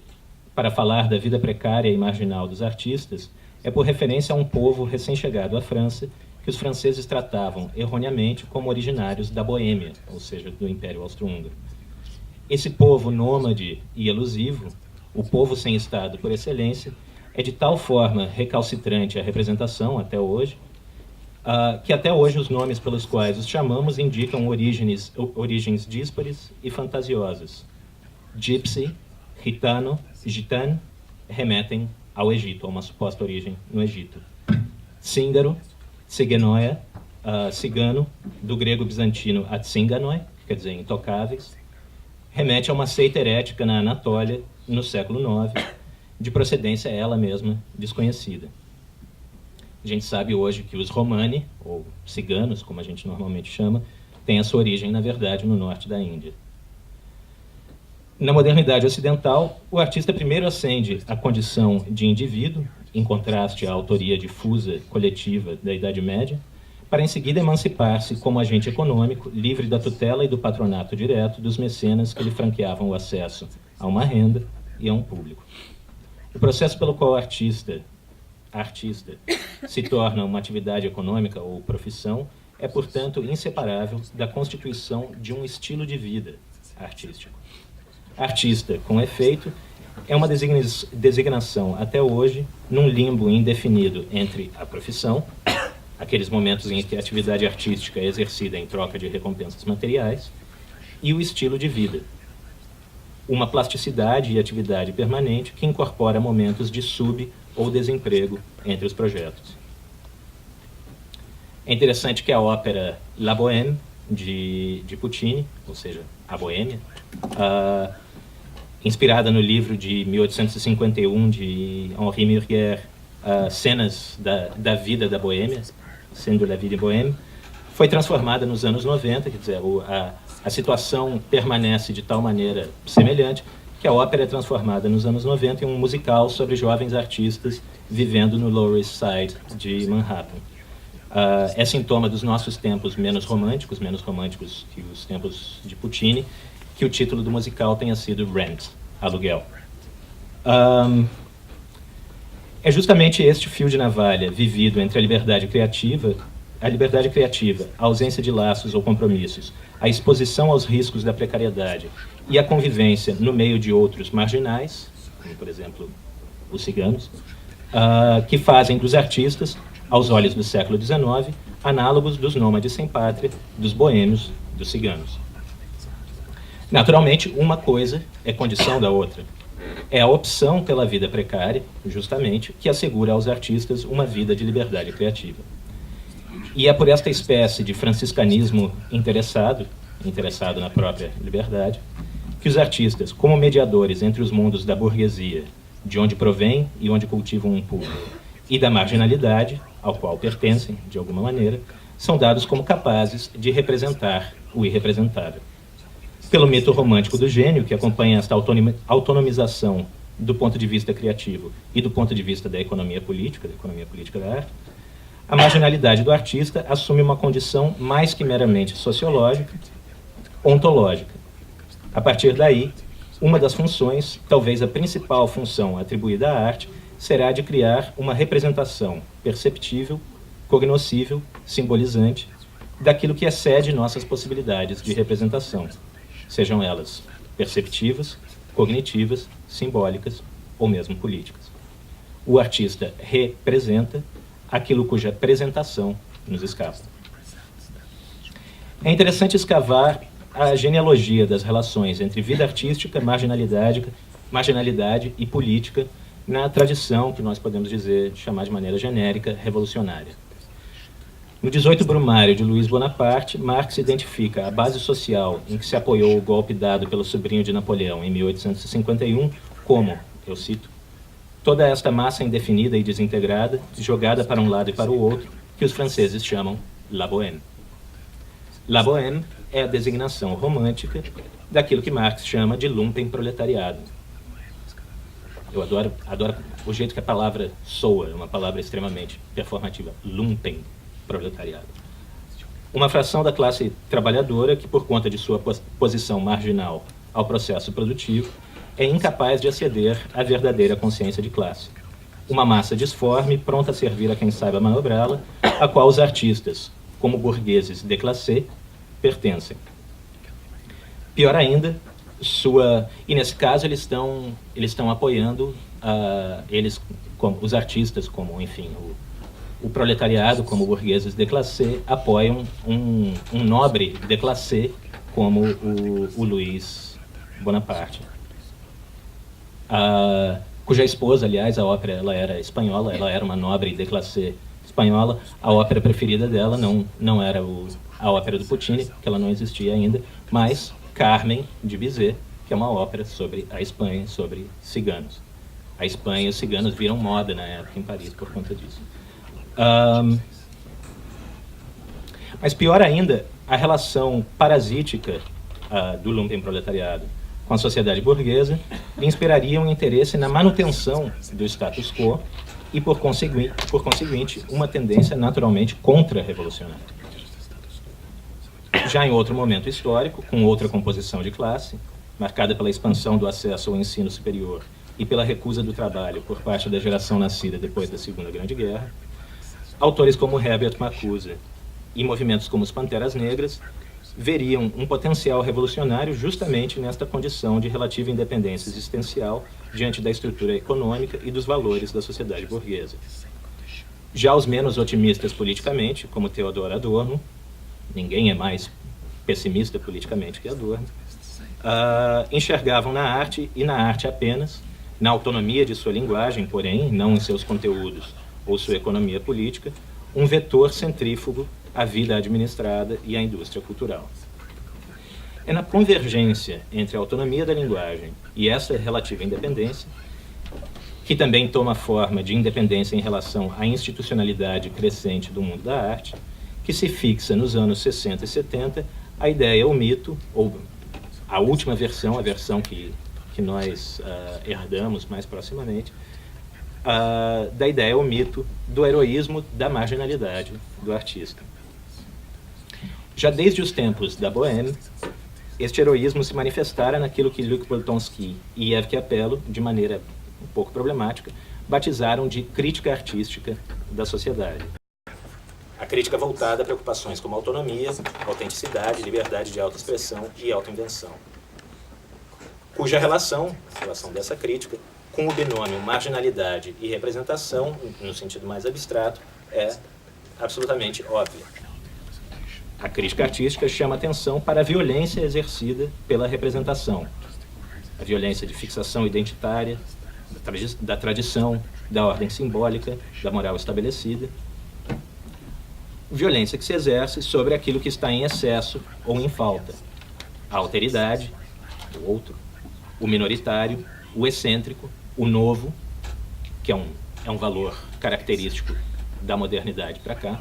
para falar da vida precária e marginal dos artistas, é por referência a um povo recém-chegado à França que os franceses tratavam erroneamente como originários da Boêmia, ou seja, do Império Austro-Húngaro. Esse povo nômade e elusivo, o povo sem Estado por excelência, é de tal forma recalcitrante a representação até hoje, que até hoje os nomes pelos quais os chamamos indicam origens díspares e fantasiosas. Gypsy, gitano, gitane remetem ao Egito, a uma suposta origem no Egito. Cíngaro, ciganoia, cigano, do grego bizantino atsinganoi, que quer dizer intocáveis, remete a uma seita herética na Anatólia, no século IX, de procedência ela mesma desconhecida. A gente sabe hoje que os romani, ou ciganos, como a gente normalmente chama, têm a sua origem, na verdade, no norte da Índia. Na modernidade ocidental, o artista primeiro ascende à condição de indivíduo, em contraste à autoria difusa, coletiva da Idade Média, para em seguida emancipar-se como agente econômico, livre da tutela e do patronato direto dos mecenas que lhe franqueavam o acesso a uma renda e a um público. O processo pelo qual o artista se torna uma atividade econômica ou profissão é, portanto, inseparável da constituição de um estilo de vida artístico. Artista, com efeito, é uma designação, até hoje, num limbo indefinido entre a profissão, aqueles momentos em que a atividade artística é exercida em troca de recompensas materiais, e o estilo de vida, uma plasticidade e atividade permanente que incorpora momentos de sub- ou desemprego entre os projetos. É interessante que a ópera La Bohème, de Puccini, ou seja, A Boêmia, inspirada no livro de 1851 de Henri Murger, Cenas da Vida da Boêmia, Scènes de la Vie de Bohème, foi transformada nos anos 90, quer dizer, a situação permanece de tal maneira semelhante que a ópera é transformada nos anos 90 em um musical sobre jovens artistas vivendo no Lower East Side de Manhattan. É sintoma dos nossos tempos menos românticos que os tempos de Puccini, que o título do musical tenha sido Rent, aluguel. É justamente este fio de navalha vivido entre a liberdade criativa, a ausência de laços ou compromissos, a exposição aos riscos da precariedade e a convivência no meio de outros marginais, como por exemplo os ciganos, que fazem dos artistas, aos olhos do século XIX, análogos dos nômades sem pátria, dos boêmios, dos ciganos. Naturalmente, uma coisa é condição da outra. É a opção pela vida precária, justamente, que assegura aos artistas uma vida de liberdade criativa. E é por esta espécie de franciscanismo interessado na própria liberdade, que os artistas, como mediadores entre os mundos da burguesia, de onde provém e onde cultivam um público, e da marginalidade, ao qual pertencem, de alguma maneira, são dados como capazes de representar o irrepresentável. Pelo mito romântico do gênio, que acompanha esta autonomização do ponto de vista criativo e do ponto de vista da economia política da arte, a marginalidade do artista assume uma condição mais que meramente sociológica, ontológica. A partir daí, uma das funções, talvez a principal função atribuída à arte, será de criar uma representação perceptível, cognoscível, simbolizante, daquilo que excede nossas possibilidades de representação, sejam elas perceptivas, cognitivas, simbólicas ou mesmo políticas. O artista representa aquilo cuja apresentação nos escapa. É interessante escavar a genealogia das relações entre vida artística, marginalidade e política na tradição que nós podemos chamar de maneira genérica, revolucionária. No 18 Brumário de Luiz Bonaparte, Marx identifica a base social em que se apoiou o golpe dado pelo sobrinho de Napoleão em 1851 como, eu cito, toda esta massa indefinida e desintegrada, jogada para um lado e para o outro, que os franceses chamam La Bohème. La Bohème é a designação romântica daquilo que Marx chama de lumpenproletariado. Eu adoro o jeito que a palavra soa, é uma palavra extremamente performativa, lumpenproletariado. Uma fração da classe trabalhadora que, por conta de sua posição marginal ao processo produtivo, é incapaz de aceder à verdadeira consciência de classe. Uma massa disforme, pronta a servir a quem saiba manobrá-la, a qual os artistas, como burgueses déclassés, pertencem. Pior ainda, e nesse caso eles estão apoiando os artistas, como, enfim, o proletariado, como burgueses déclassés, apoiam um nobre déclassé como o Luiz Bonaparte. Cuja esposa, aliás, a ópera ela era espanhola, ela era uma nobre déclassé espanhola. A ópera preferida dela não era a ópera do Puccini, que ela não existia ainda, mas Carmen de Bizet, que é uma ópera sobre a Espanha, sobre ciganos. A Espanha e os ciganos viram moda na época em Paris por conta disso. Mas pior ainda, a relação parasítica do lumpenproletariado com a sociedade burguesa inspiraria um interesse na manutenção do status quo e, por conseguinte, uma tendência naturalmente contra-revolucionária. Já em outro momento histórico, com outra composição de classe, marcada pela expansão do acesso ao ensino superior e pela recusa do trabalho por parte da geração nascida depois da Segunda Grande Guerra, autores como Herbert Marcuse e movimentos como os Panteras Negras veriam um potencial revolucionário justamente nesta condição de relativa independência existencial diante da estrutura econômica e dos valores da sociedade burguesa. Já os menos otimistas politicamente, como Theodor Adorno, ninguém é mais pessimista politicamente que Adorno, enxergavam na arte, e na arte apenas, na autonomia de sua linguagem, porém, não em seus conteúdos ou sua economia política, um vetor centrífugo à vida administrada e à indústria cultural. É na convergência entre a autonomia da linguagem e essa relativa independência, que também toma forma de independência em relação à institucionalidade crescente do mundo da arte, que se fixa nos anos 60 e 70 a ideia, o mito, ou a última versão, a versão que nós herdamos mais proximamente, da ideia, o mito, do heroísmo da marginalidade do artista. Já desde os tempos da Bohème, este heroísmo se manifestara naquilo que Luc Boltanski e Ève Capello, de maneira um pouco problemática, batizaram de crítica artística da sociedade. A crítica voltada a preocupações como autonomia, autenticidade, liberdade de autoexpressão e autoinvenção, cuja relação dessa crítica com o binômio marginalidade e representação, no sentido mais abstrato, é absolutamente óbvia. A crítica artística chama atenção para a violência exercida pela representação, a violência de fixação identitária, da tradição, da ordem simbólica, da moral estabelecida, violência que se exerce sobre aquilo que está em excesso ou em falta, a alteridade, o outro, o minoritário, o excêntrico, o novo, que é um valor característico da modernidade para cá.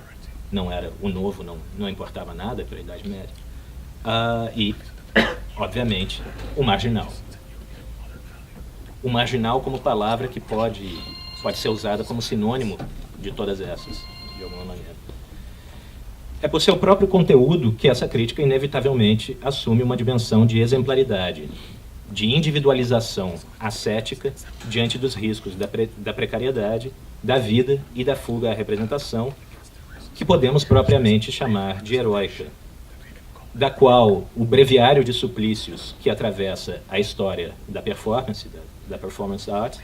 Não era o novo, não importava nada para a Idade Média. E, obviamente, o marginal. O marginal como palavra que pode ser usada como sinônimo de todas essas, de alguma maneira. É por seu próprio conteúdo que essa crítica inevitavelmente assume uma dimensão de exemplaridade, de individualização ascética diante dos riscos da precariedade, da vida e da fuga à representação, que podemos propriamente chamar de heróica, da qual o breviário de suplícios que atravessa a história da performance, da performance art,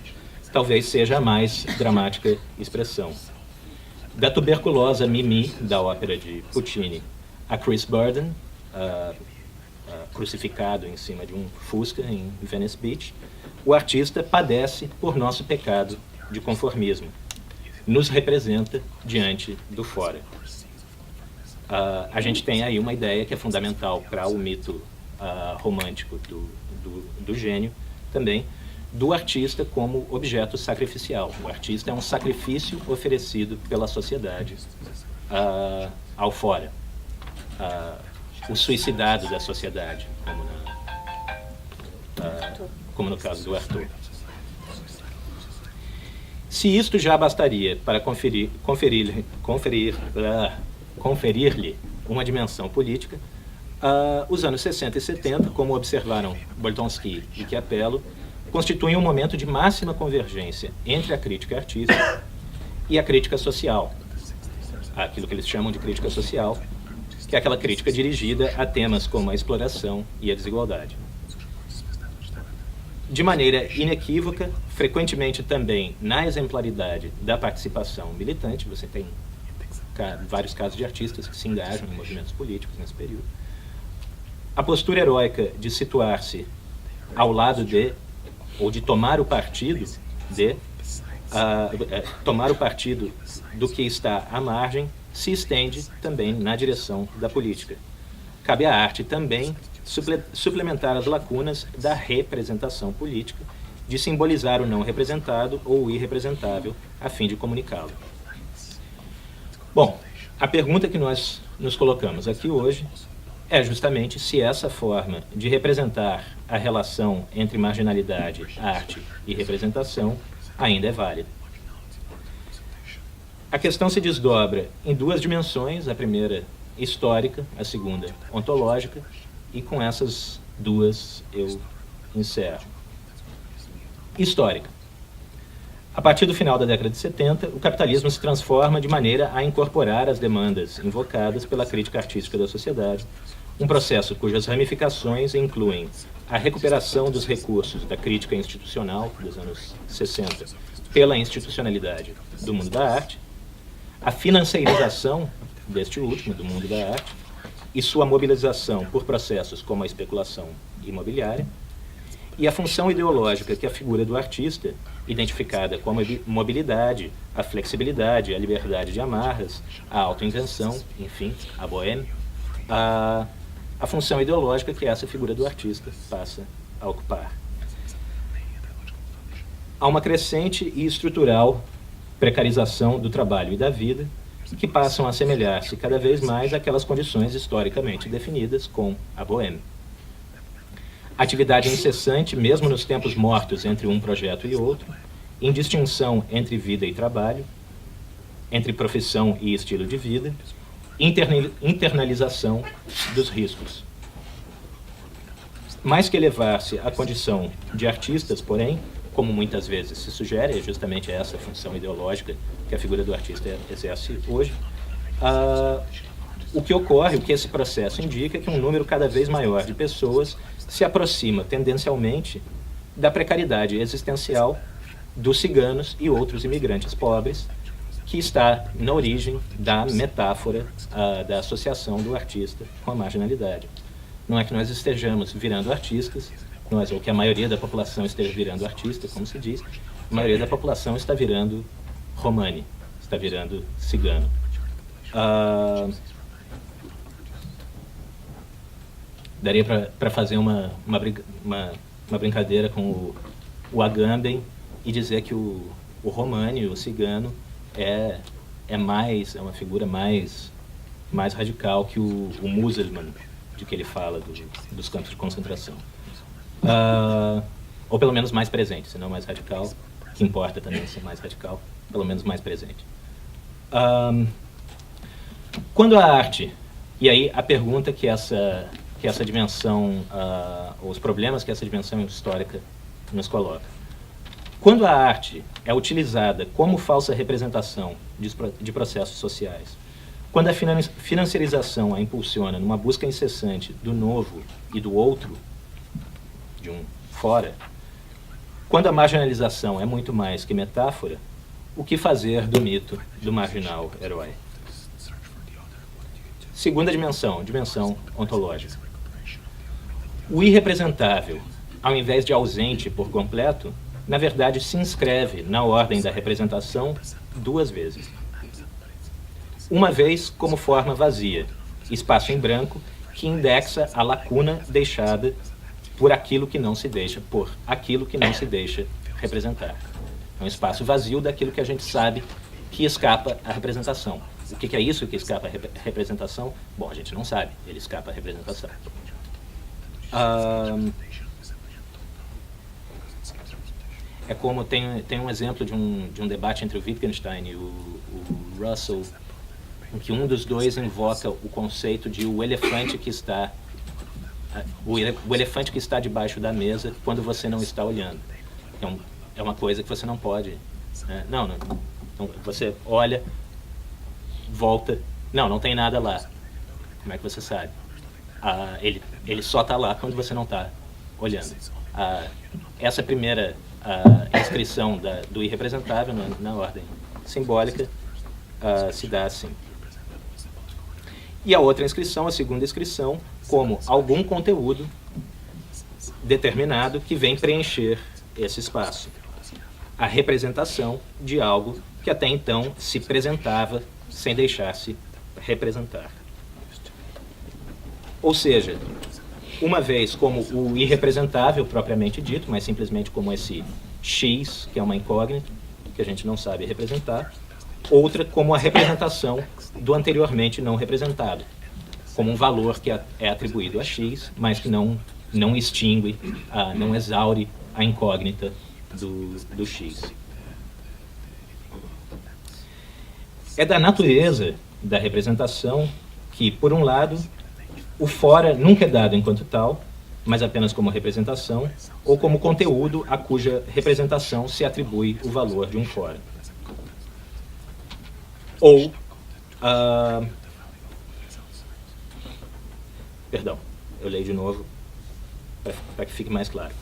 talvez seja a mais dramática expressão. Da tuberculosa Mimi, da ópera de Puccini, a Chris Burden, crucificado em cima de um Fusca em Venice Beach, o artista padece por nosso pecado de conformismo. Nos representa diante do fora. A gente tem aí uma ideia que é fundamental para o mito romântico do gênio também, do artista como objeto sacrificial. O artista é um sacrifício oferecido pela sociedade ao fora. O suicidado da sociedade, como no caso do Arthur. Se isto já bastaria para conferir-lhe uma dimensão política, os anos 60 e 70, como observaram Boltanski e Chiapello, constituem um momento de máxima convergência entre a crítica artística e a crítica social, aquilo que eles chamam de crítica social, que é aquela crítica dirigida a temas como a exploração e a desigualdade. De maneira inequívoca, frequentemente também na exemplaridade da participação militante, você tem vários casos de artistas que se engajam em movimentos políticos nesse período, a postura heróica de situar-se ao lado de, ou de tomar o partido do que está à margem, se estende também na direção da política. Cabe à arte também suplementar as lacunas da representação política, de simbolizar o não representado ou o irrepresentável, a fim de comunicá-lo. Bom, a pergunta que nós nos colocamos aqui hoje é justamente se essa forma de representar a relação entre marginalidade, arte e representação ainda é válida. A questão se desdobra em duas dimensões, a primeira histórica, a segunda ontológica, e com essas duas eu encerro. Histórica. A partir do final da década de 70, o capitalismo se transforma de maneira a incorporar as demandas invocadas pela crítica artística da sociedade, um processo cujas ramificações incluem a recuperação dos recursos da crítica institucional dos anos 60 pela institucionalidade do mundo da arte, a financeirização deste último, do mundo da arte, e sua mobilização por processos como a especulação imobiliária, e a função ideológica que a figura do artista, identificada com a mobilidade, a flexibilidade, a liberdade de amarras, a autoinvenção, enfim, a bohème, a função ideológica que essa figura do artista passa a ocupar. Há uma crescente e estrutural precarização do trabalho e da vida, que passam a assemelhar-se cada vez mais àquelas condições historicamente definidas com a bohème. Atividade incessante, mesmo nos tempos mortos entre um projeto e outro, indistinção entre vida e trabalho, entre profissão e estilo de vida, internalização dos riscos. Mais que elevar-se à condição de artistas, porém, como muitas vezes se sugere, é justamente essa função ideológica que a figura do artista exerce hoje, o que ocorre, o que esse processo indica, é que um número cada vez maior de pessoas se aproxima tendencialmente da precariedade existencial dos ciganos e outros imigrantes pobres, que está na origem da metáfora da associação do artista com a marginalidade. Não é que nós estejamos virando artistas, ou que a maioria da população esteja virando artista, como se diz, a maioria da população está virando romani, está virando cigano. Daria para fazer uma brincadeira com o Agamben e dizer que o romani, o cigano, é uma figura mais radical que o Muselmann, de que ele fala dos campos de concentração. Ou pelo menos mais presente, se não mais radical, que importa também ser mais radical, pelo menos mais presente. Quando a arte, e aí a pergunta que essa dimensão, os problemas que essa dimensão histórica nos coloca. Quando a arte é utilizada como falsa representação de processos sociais, quando a financiarização a impulsiona numa busca incessante do novo e do outro, de um fora, quando a marginalização é muito mais que metáfora, o que fazer do mito do marginal herói? Segunda dimensão ontológica. O irrepresentável, ao invés de ausente por completo, na verdade se inscreve na ordem da representação 2 vezes. Uma vez como forma vazia, espaço em branco que indexa a lacuna deixada por aquilo que não se deixa representar. É um espaço vazio daquilo que a gente sabe que escapa à representação. O que é isso que escapa à representação? Bom, a gente não sabe, ele escapa à representação. É como tem um exemplo de um debate entre o Wittgenstein e o Russell, em que um dos dois invoca o conceito de o elefante que está debaixo da mesa quando você não está olhando. É uma coisa que você não pode. Não, você olha, volta, não tem nada lá. Como é que você sabe? Ele só está lá quando você não está olhando. Essa primeira inscrição do irrepresentável na ordem simbólica se dá assim. E a outra inscrição, a segunda inscrição, como algum conteúdo determinado que vem preencher esse espaço. A representação de algo que até então se apresentava sem deixar-se representar. Ou seja, uma vez como o irrepresentável propriamente dito, mas simplesmente como esse X, que é uma incógnita, que a gente não sabe representar, outra como a representação do anteriormente não representado, como um valor que é atribuído a X, mas que não extingue, não exaure a incógnita do X. É da natureza da representação que, por um lado, o fora nunca é dado enquanto tal, mas apenas como representação, ou como conteúdo a cuja representação se atribui o valor de um fora. Ou, perdão, eu leio de novo para que fique mais claro.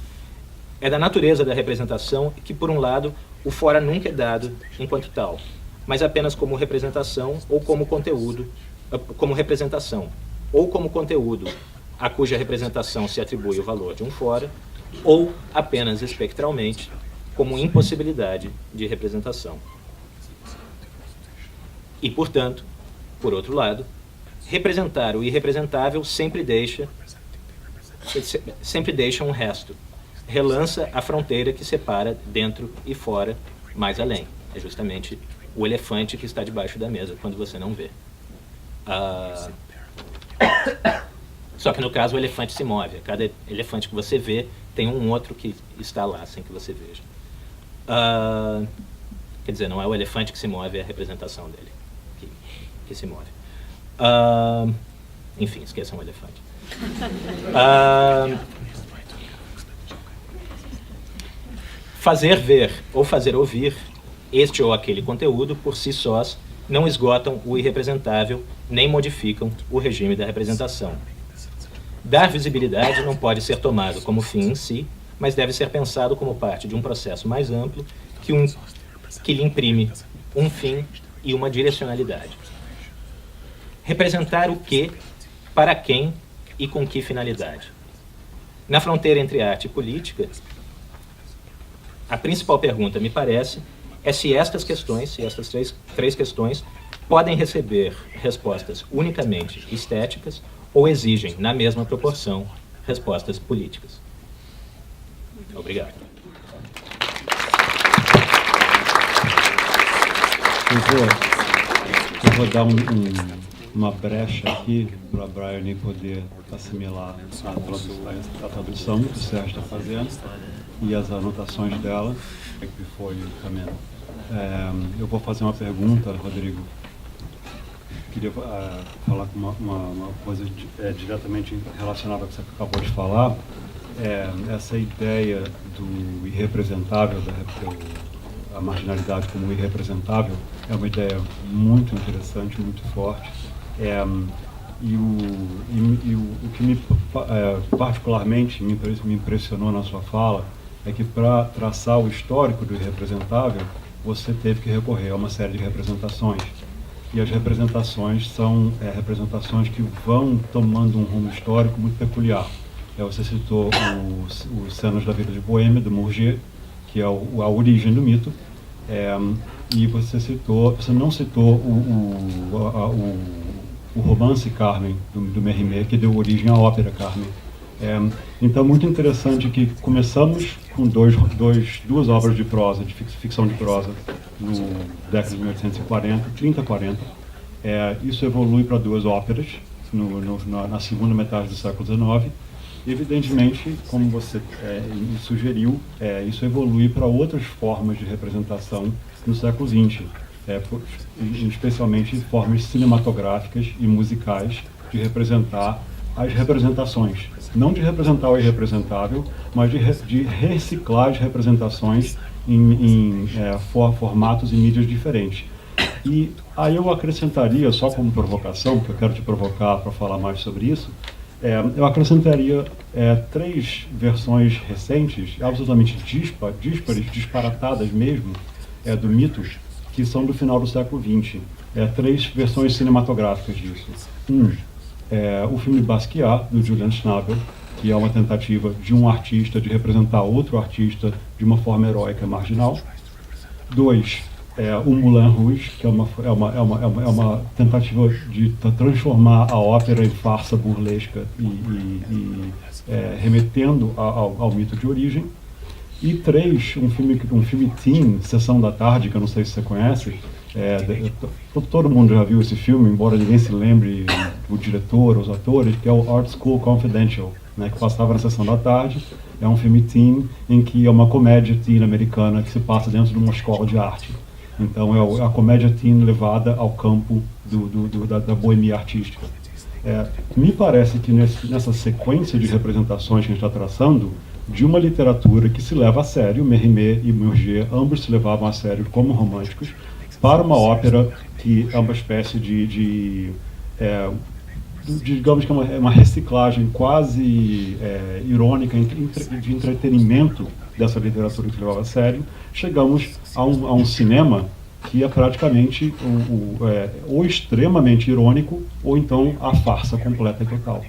É da natureza da representação que, por um lado, o fora nunca é dado enquanto tal, mas apenas como representação ou como conteúdo, como representação, ou como conteúdo a cuja representação se atribui o valor de um fora, ou apenas espectralmente como impossibilidade de representação. E, portanto, por outro lado, representar o irrepresentável sempre deixa um resto, relança a fronteira que separa dentro e fora, mais além. É justamente o elefante que está debaixo da mesa quando você não vê. Só que no caso o elefante se move. Cada elefante que você vê tem um outro que está lá sem que você veja. Quer dizer, não é o elefante que se move, é a representação dele que se move. Enfim, esqueçam o elefante. Fazer ver ou fazer ouvir este ou aquele conteúdo por si sós não esgotam o irrepresentável nem modificam o regime da representação. Dar visibilidade não pode ser tomado como fim em si, mas deve ser pensado como parte de um processo mais amplo que lhe imprime um fim e uma direcionalidade. Representar o que, para quem e com que finalidade. Na fronteira entre arte e política, a principal pergunta, me parece, é se estas três questões podem receber respostas unicamente estéticas ou exigem, na mesma proporção, respostas políticas. Obrigado. Eu vou dar uma brecha aqui para a Bryony poder assimilar a tradução que o Sérgio está fazendo e as anotações dela, que foi o caminho. Eu vou fazer uma pergunta, Rodrigo, queria falar com uma coisa diretamente relacionada ao que você acabou de falar. Essa ideia do irrepresentável, a marginalidade como irrepresentável, é uma ideia muito interessante, muito forte. E o que particularmente me impressionou na sua fala é que, para traçar o histórico do irrepresentável, você teve que recorrer a uma série de representações. E as representações são representações que vão tomando um rumo histórico muito peculiar. Você citou os Cenas da Vida de Boêmia, do Murger, que é a origem do mito. E você não citou o romance Carmen, do Mérimée, que deu origem à ópera Carmen. Então, muito interessante que começamos com duas obras de prosa, de ficção de prosa, no década de 1840, 30-40. Isso evolui para duas óperas na segunda metade do século XIX. Evidentemente, como você sugeriu, isso evolui para outras formas de representação no século XX, especialmente formas cinematográficas e musicais de representar as representações. Não de representar o irrepresentável, mas de reciclar as representações em formatos e mídias diferentes. E aí eu acrescentaria, só como provocação, porque eu quero te provocar para falar mais sobre isso, eu acrescentaria 3 versões recentes, absolutamente díspares, disparatadas mesmo, do mito, que são do final do século XX. 3 versões cinematográficas disso. O filme Basquiat, do Julian Schnabel, que é uma tentativa de um artista de representar outro artista de uma forma heróica marginal. 2, o Moulin Rouge, que é uma tentativa de transformar a ópera em farsa burlesca e remetendo ao mito de origem. E 3, um filme teen, Sessão da Tarde, que eu não sei se você conhece. Todo mundo já viu esse filme, embora ninguém se lembre do diretor, os atores, que é o Art School Confidential, que passava na Sessão da Tarde. É um filme teen, em que é uma comédia teen americana que se passa dentro de uma escola de arte. Então é a comédia teen levada ao campo da boemia artística. Me parece que nessa sequência de representações que a gente está traçando, de uma literatura que se leva a sério, Mérimée e Murger, ambos se levavam a sério como românticos, para uma ópera que é uma espécie digamos que é uma reciclagem quase irônica, de entretenimento dessa literatura que se levava a sério. Chegamos a um cinema que é praticamente ou extremamente irônico, ou então a farsa completa e total.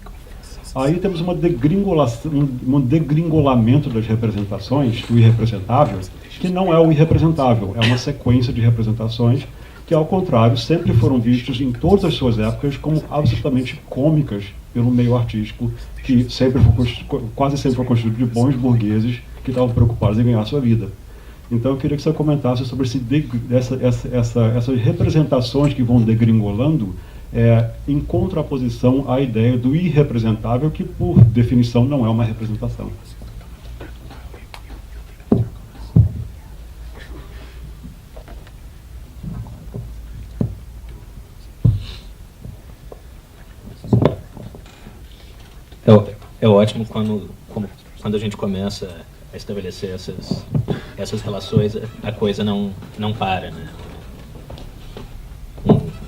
Aí temos um degringolamento das representações, do irrepresentável, que não é o irrepresentável, é uma sequência de representações que, ao contrário, sempre foram vistas em todas as suas épocas como absolutamente cômicas pelo meio artístico, que quase sempre foi constituído de bons burgueses que estavam preocupados em ganhar a sua vida. Então eu queria que você comentasse sobre essas representações que vão degringolando, em contraposição à ideia do irrepresentável, que por definição não é uma representação. É ótimo quando a gente começa a estabelecer essas relações, a coisa não para, né?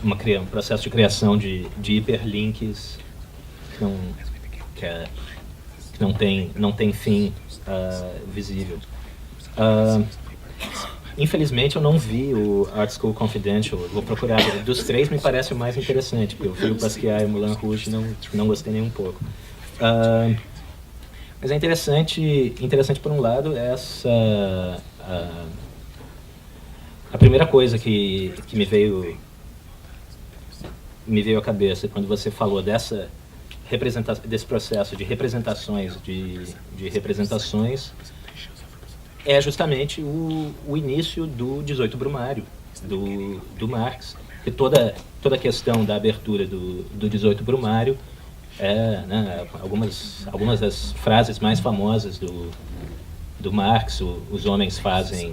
Um processo de criação de hiperlinks que não tem fim visível. Infelizmente eu não vi o Art School Confidential, vou procurar. Dos 3 me parece o mais interessante, porque eu vi o Basquiat e o Moulin Rouge e não gostei nem um pouco. Mas é interessante por um lado, a primeira coisa que me veio à cabeça quando você falou desse processo de representações, é justamente o início do 18 Brumário, do Marx. E toda a questão da abertura do 18 Brumário, algumas das frases mais famosas do Marx: os homens fazem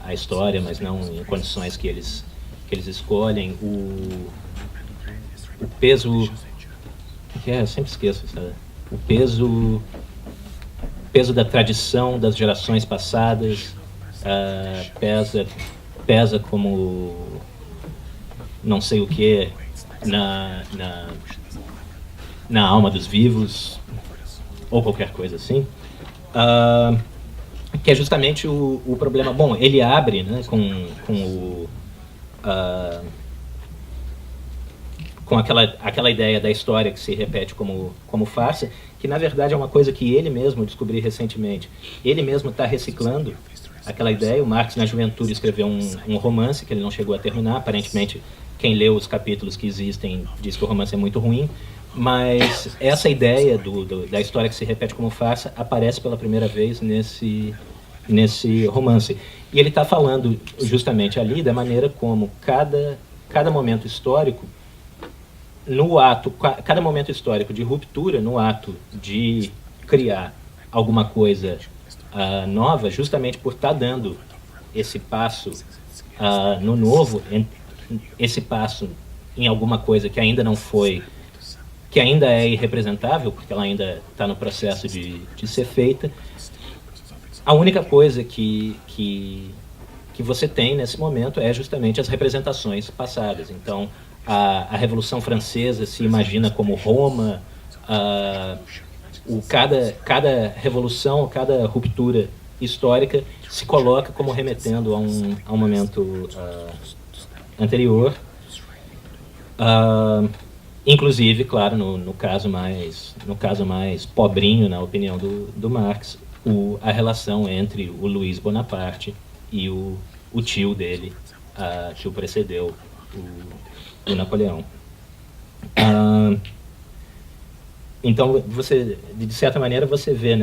a história, mas não em condições que eles escolhem. peso... que é? Eu sempre esqueço, sabe? O peso da tradição das gerações passadas, pesa como não sei o que na alma dos vivos, ou qualquer coisa assim, que é justamente o problema. Bom, ele abre, né, com aquela ideia da história que se repete como farsa, que na verdade é uma coisa que ele mesmo descobriu recentemente. Ele mesmo está reciclando aquela ideia. O Marx, na juventude, escreveu um romance que ele não chegou a terminar. Aparentemente, quem leu os capítulos que existem diz que o romance é muito ruim. Mas essa ideia da história que se repete como farsa aparece pela primeira vez nesse romance. E ele está falando justamente ali da maneira como cada momento histórico, cada momento histórico de ruptura, no ato de criar alguma coisa nova, justamente por estar dando esse passo no novo, esse passo em alguma coisa que ainda não foi, que ainda é irrepresentável, porque ela ainda está no processo de ser feita. A única coisa que você tem nesse momento é justamente as representações passadas. Então, a Revolução Francesa se imagina como Roma, cada revolução, cada ruptura histórica se coloca como remetendo a um momento anterior. Inclusive, claro, no caso mais pobrinho, na opinião do Marx, a relação entre o Luiz Bonaparte e o tio dele, que o precedeu, o Napoleão. Então, de certa maneira, você vê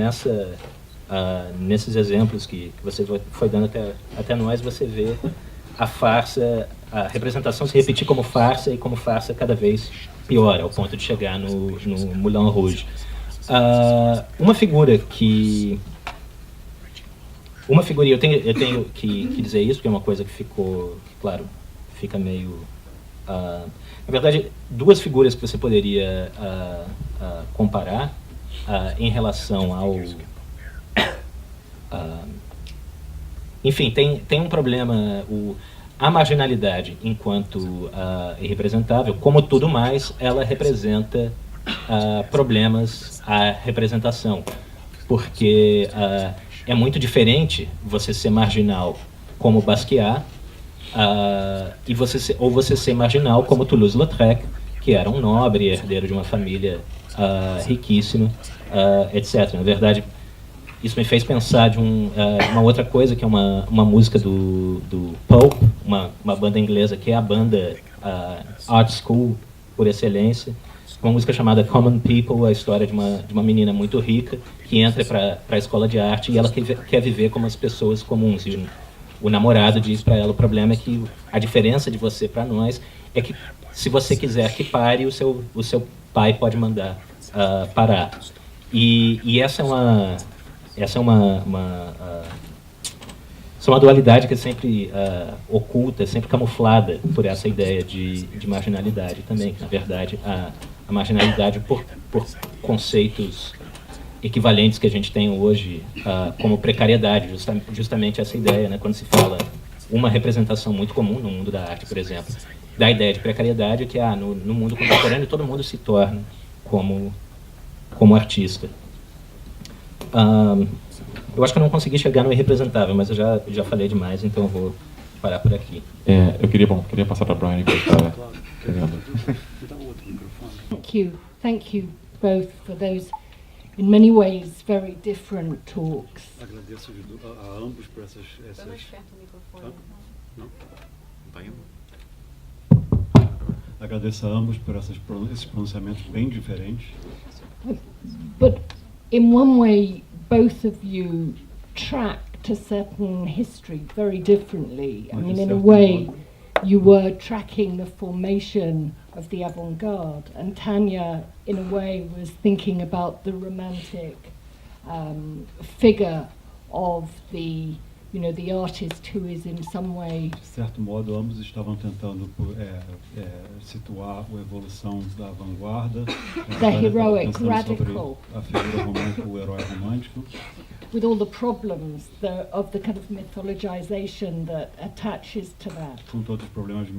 nesses exemplos que você foi dando até nós, você vê a farsa, a representação se repetir como farsa e como farsa cada vez pior, ao ponto de chegar no Moulin Rouge. Uma figura, eu tenho que dizer isso, porque é uma coisa que ficou, claro, fica meio... na verdade, duas figuras que você poderia comparar em relação ao... enfim, tem um problema, a marginalidade enquanto irrepresentável, como tudo mais, ela representa problemas à representação, porque é muito diferente você ser marginal como Basquiat, ou você ser marginal como Toulouse-Lautrec, que era um nobre herdeiro de uma família riquíssima, etc. Na verdade, isso me fez pensar de uma outra coisa, que é uma música do Pulp, uma banda inglesa, que é a banda Art School por excelência, uma música chamada Common People, a história de uma menina muito rica que entra para a escola de arte e ela quer viver como as pessoas comuns. E o namorado diz para ela: o problema é que a diferença de você para nós é que se você quiser que pare, o seu pai pode mandar parar. E essa é uma dualidade que é sempre oculta, sempre camuflada por essa ideia de marginalidade também, que na verdade a marginalidade por conceitos equivalentes que a gente tem hoje, como precariedade, justamente essa ideia, né, quando se fala uma representação muito comum no mundo da arte, por exemplo, da ideia de precariedade, que no mundo contemporâneo todo mundo se torna como artista. Eu acho que eu não consegui chegar no irrepresentável, mas eu já falei demais, então eu vou parar por aqui. Eu queria passar para a Brian, que está pegando. Thank you both for those, in many ways, very different talks. Agradeço a ambos por essas... Não? Tá indo? Agradeço a ambos por esses pronunciamentos bem diferentes. But in one way, both of you tracked a certain history very differently. I mean, in a way, you were tracking the formation of the avant-garde, and Tanya, in a way, was thinking about the romantic figure of the you know, the artist who is in some way De certo modo, ambos estavam tentando situar a evolução da vanguarda, heroic pensando radical. sobre a figura romântica, o herói romântico, with all the problems of the kind of mythologization that attaches to that. com todos os problemas de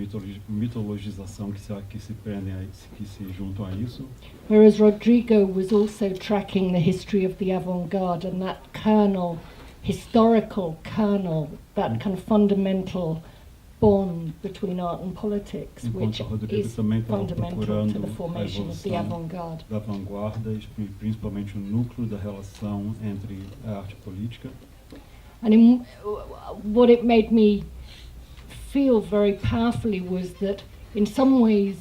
mitologização que se prendem, que se juntam a isso. Whereas Rodrigo was also tracking the history of the avant-garde and that kernel, historical kernel, that kind of fundamental bond between art and politics, which Enquanto Rodrigo is também estava fundamental to procurando the a formation of the evolução avant-garde. da vanguarda, e principalmente o núcleo da relação entre a arte e a política. And what it made me feel very powerfully was that in some ways,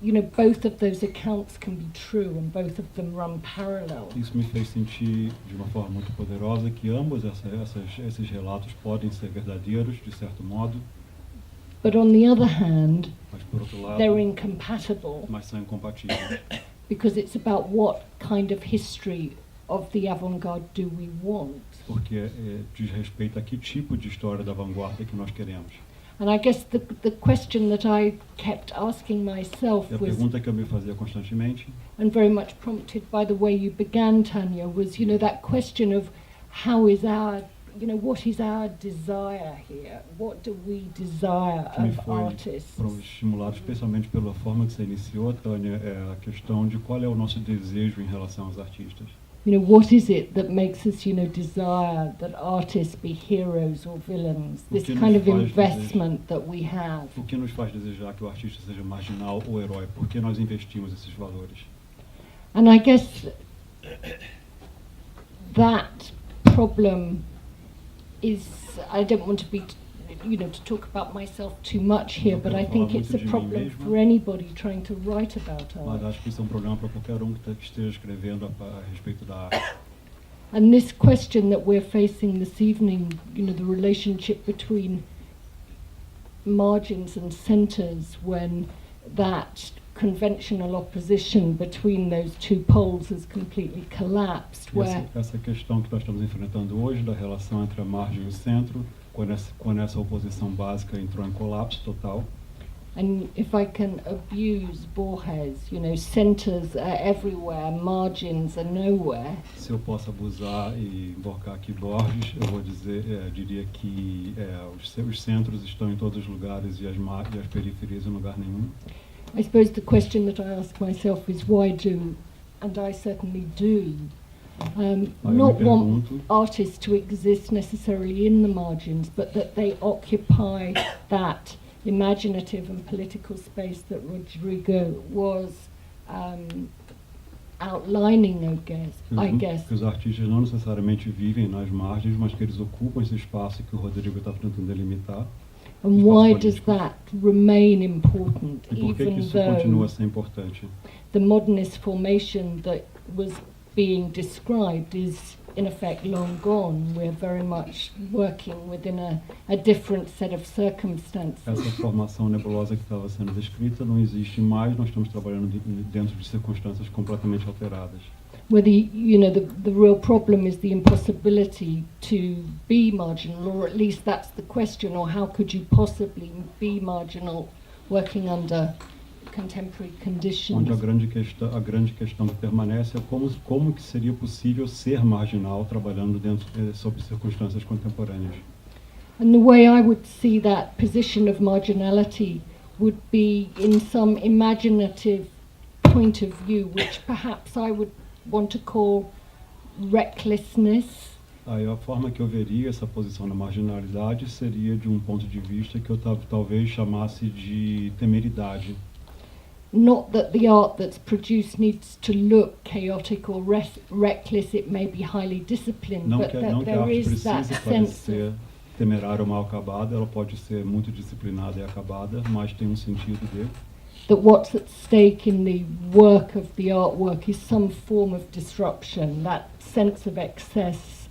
you know, both of those accounts can be true and both of them run parallel. Isso me fez sentir de uma forma muito poderosa que ambos esses relatos podem ser verdadeiros, de certo modo, But on the other hand, mas por outro lado, they're incompatible mas são incompatíveis. because it's about what kind of history of the avant-garde do we want. Porque diz respeito a que tipo de história da vanguarda que nós queremos. And I guess the question that I kept asking myself E a was, pergunta que eu me fazia constantemente, and very much prompted by the way you began, Tanya, was, you know, that question of how is our, you know, what is our desire here? What do we desire que me of foi artists? estimulado especialmente pela forma que você iniciou, Tânia, é a questão de qual é o nosso desejo em relação aos artistas. You know, what is it that makes us, you know, desire that artists be heroes or villains? This que nos kind of faz investment that we have. O que nos faz desejar que o artista seja marginal ou herói? Por que nós investimos esses valores? And I guess that problem is, I don't want to be, you know, to talk about myself too much here, but I think it's a problem for anybody trying to write about Mas art. acho que isso é um problema para qualquer um que esteja escrevendo a respeito da arte. And this question that we're facing this evening, you know, the relationship between margins and centres, when that conventional opposition between those two poles has completely collapsed, E where essa questão que nós estamos enfrentando hoje, da relação entre a margem e o centro, quando essa oposição básica entrou em colapso total. and if I can abuse Borges, you know, centres are everywhere, margins are nowhere. Se eu posso abusar e invocar aqui Borges, eu vou dizer, diria que os centros estão em todos os lugares e as periferias em lugar nenhum. I suppose the question that I ask myself is why do, and I certainly do, not want artists to exist necessarily in the margins, but that they occupy that imaginative and political space that Rodrigo was outlining, I guess. Que os artistas não necessariamente vivem nas margens, mas que eles ocupam esse espaço que o Rodrigo está tentando delimitar. And why does that remain important, E por que even isso continua though a ser importante? the modernist formation that was being described is in effect long gone? We're very much working within a different set of circumstances. Essa formação nebulosa que estava sendo descrita não existe mais, nós estamos trabalhando dentro de circunstâncias completamente alteradas. Where you know, the real problem is the impossibility to be marginal, or at least that's the question, or how could you possibly be marginal working under contemporary conditions? Onde a grande questão que permanece é como que seria possível ser marginal trabalhando sob circunstâncias contemporâneas. And the way I would see that position of marginality would be in some imaginative point of view, which perhaps I would want to call recklessness. Aí a forma que eu veria essa posição da marginalidade seria de um ponto de vista que eu talvez chamasse de temeridade. Not that the art that's produced needs to look chaotic or reckless, it may be highly disciplined, Não but que a that there arte is that precise sense parecer of, temerária ou mal acabada, ela pode ser muito disciplinada e acabada, mas tem um sentido de that what's at stake in the work of the artwork is some form of disruption, that sense of excess,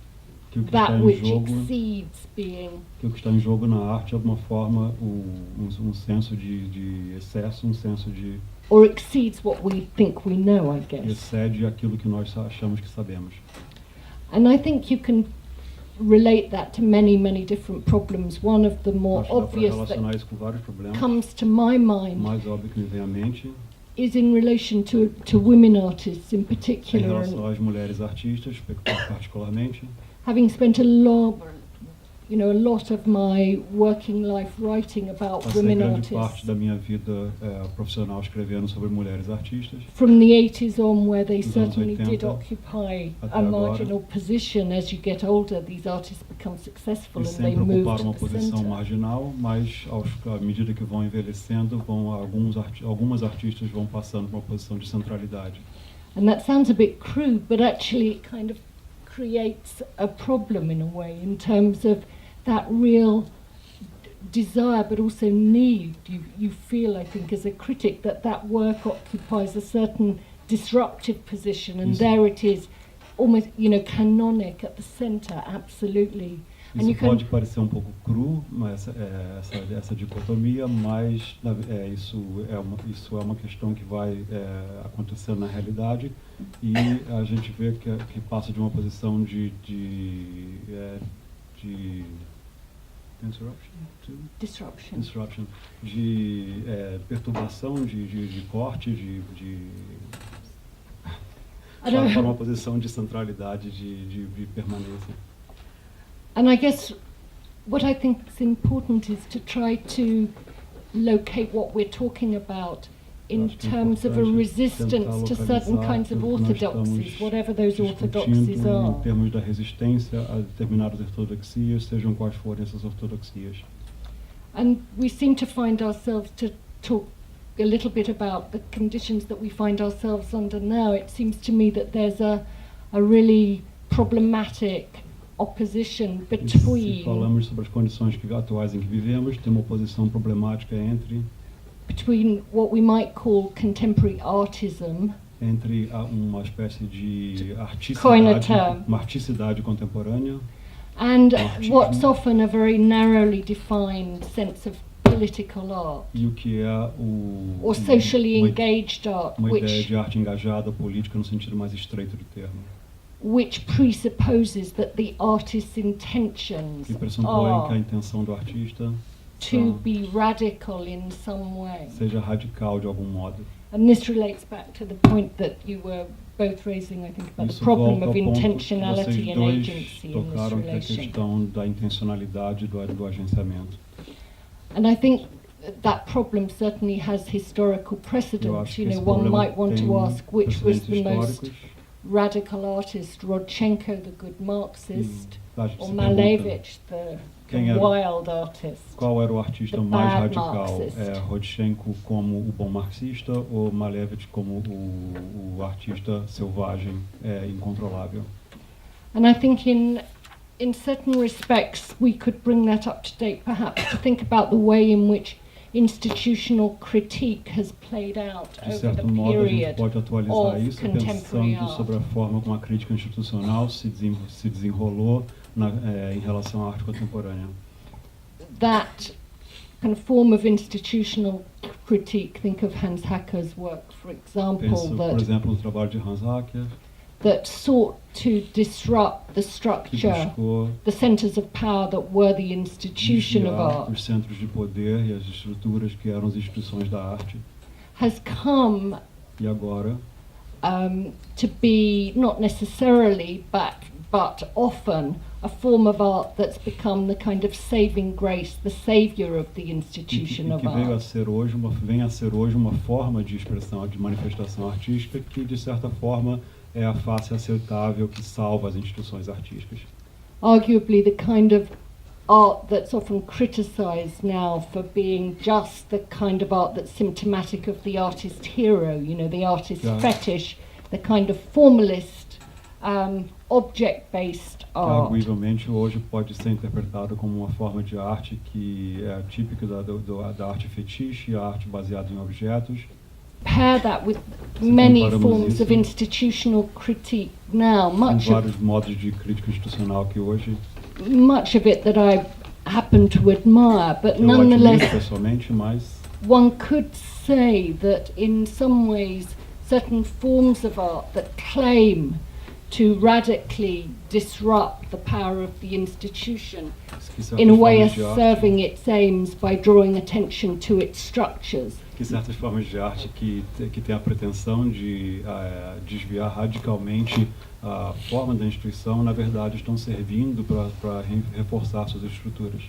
que o que está that em which jogo, exceeds being. que o que está em jogo na arte é de alguma forma um senso de excesso, um senso de Or exceeds what we think we know, I guess. excede aquilo que nós achamos que sabemos. And I think you can relate that to many, many different problems. One of the more Acho que dá para obvious relacionar that isso com vários problemas. comes to my O mind mais óbvio que me vem à mente is in relation to women artists in em particular. relação às mulheres artistas, particularmente. Having spent a lot of my working life writing about Passei women grande artists parte da minha vida profissional escrevendo sobre mulheres artistas. from the 80s on, where they Dos anos certainly 80 did occupy até a agora. marginal position. As you get older, these artists become successful E and they sempre move ocuparam to uma the posição center. marginal, mas à medida que vão envelhecendo, algumas artistas vão passando para uma posição de centralidade. And that sounds a bit crude, but actually it kind of creates a problem in a way, in terms of that real desire but also need you feel, I think, as a critic, that work occupies a certain disruptive position, and Isso. there it is, almost, canonic at the center, absolutely. And you Isso can, pode parecer um pouco cru, mas essa dicotomia, mas isso é uma questão que vai acontecendo na realidade, e a gente vê que passa de uma posição de disruption, de perturbação, de corte, para uma posição de centralidade, de permanência. And I guess what I think is important is to try to locate what we're talking about in Acho que é terms of a importante resistance tentar to certain localizar kinds of o que nós orthodoxies, estamos whatever those orthodoxies discutindo em are. termos da resistência a determinadas ortodoxias, sejam quais forem essas ortodoxias. And we seem to find ourselves, to talk a little bit about the conditions that we find ourselves under now, it seems to me that there's a really problematic opposition Se between falamos sobre as condições atuais em que vivemos, tem uma oposição problemática what we might call contemporary artism entre uma espécie de coin a articidade, term. uma articidade contemporânea, and Artism. what's often a very narrowly defined sense of political art e o que é or socially uma, engaged art, uma ideia which de arte engajada, política, no sentido mais estreito do termo, which presupposes that the artist's intentions que pressupõe que a are intenção do artista to be radical in some way. seja radical de algum modo. And this relates back to the point that you were both raising, I think, about the Isso problem volta of ao ponto que intentionality vocês and dois agency in tocaram, this que é a relation. questão da intencionalidade do agenciamento. And I think that problem certainly has historical Eu precedent. acho que esse One problema might want tem to ask which was precedentes the most históricos, radical artist, Rodchenko, the good Marxist, a gente or se pergunta Malevich, the quem era- wild artist. qual era o artista The mais bad radical, Marxist. Rodchenko como o bom marxista ou Malevich como o artista selvagem, incontrolável? And I think in certain respects we could bring that up to date, perhaps, to think about the way in which institutional critique has played out De over certo the modo, a gente period pode atualizar of isso contemporary pensando sobre a art. forma como a crítica institucional se desenrolou em relação à arte contemporânea. That kind of form of institutional critique, think of Hans Hacker's work, for example, Penso, por exemplo, no trabalho de Hans Hacker, that sought to disrupt the que structure, buscou the centers of power that were the institution of desviar art, os centros de poder e as estruturas que eram as instituições da arte. has come E agora, to be not necessarily, but often a form of art that's become the kind of saving grace, the savior of the que institution of vem a art. ser hoje uma forma de expressão, de manifestação artística que, de certa forma, é a face aceitável que salva as instituições artísticas. Arguably the kind of art that's often criticized now for being just the kind of art that's symptomatic of the artist hero, the artist Yeah. fetish, the kind of formalist, object-based art. Arguivelmente, hoje pode ser interpretado como uma forma de arte que é típica da arte fetiche, a arte baseada em objetos. Pair that with many comparamos forms isso of institutional critique now, Tem much vários modos de crítica institucional que hoje of it that I happen to admire, but eu admiro nonetheless pessoalmente, mas one could say that in some ways certain forms of art that claim to radically disrupt the power of the institution, Que certas in a way formas de arte- serving its aims by drawing attention to its structures. que certas formas de arte que tem a pretensão de desviar radicalmente a forma da instituição, na verdade, estão servindo para reforçar suas estruturas.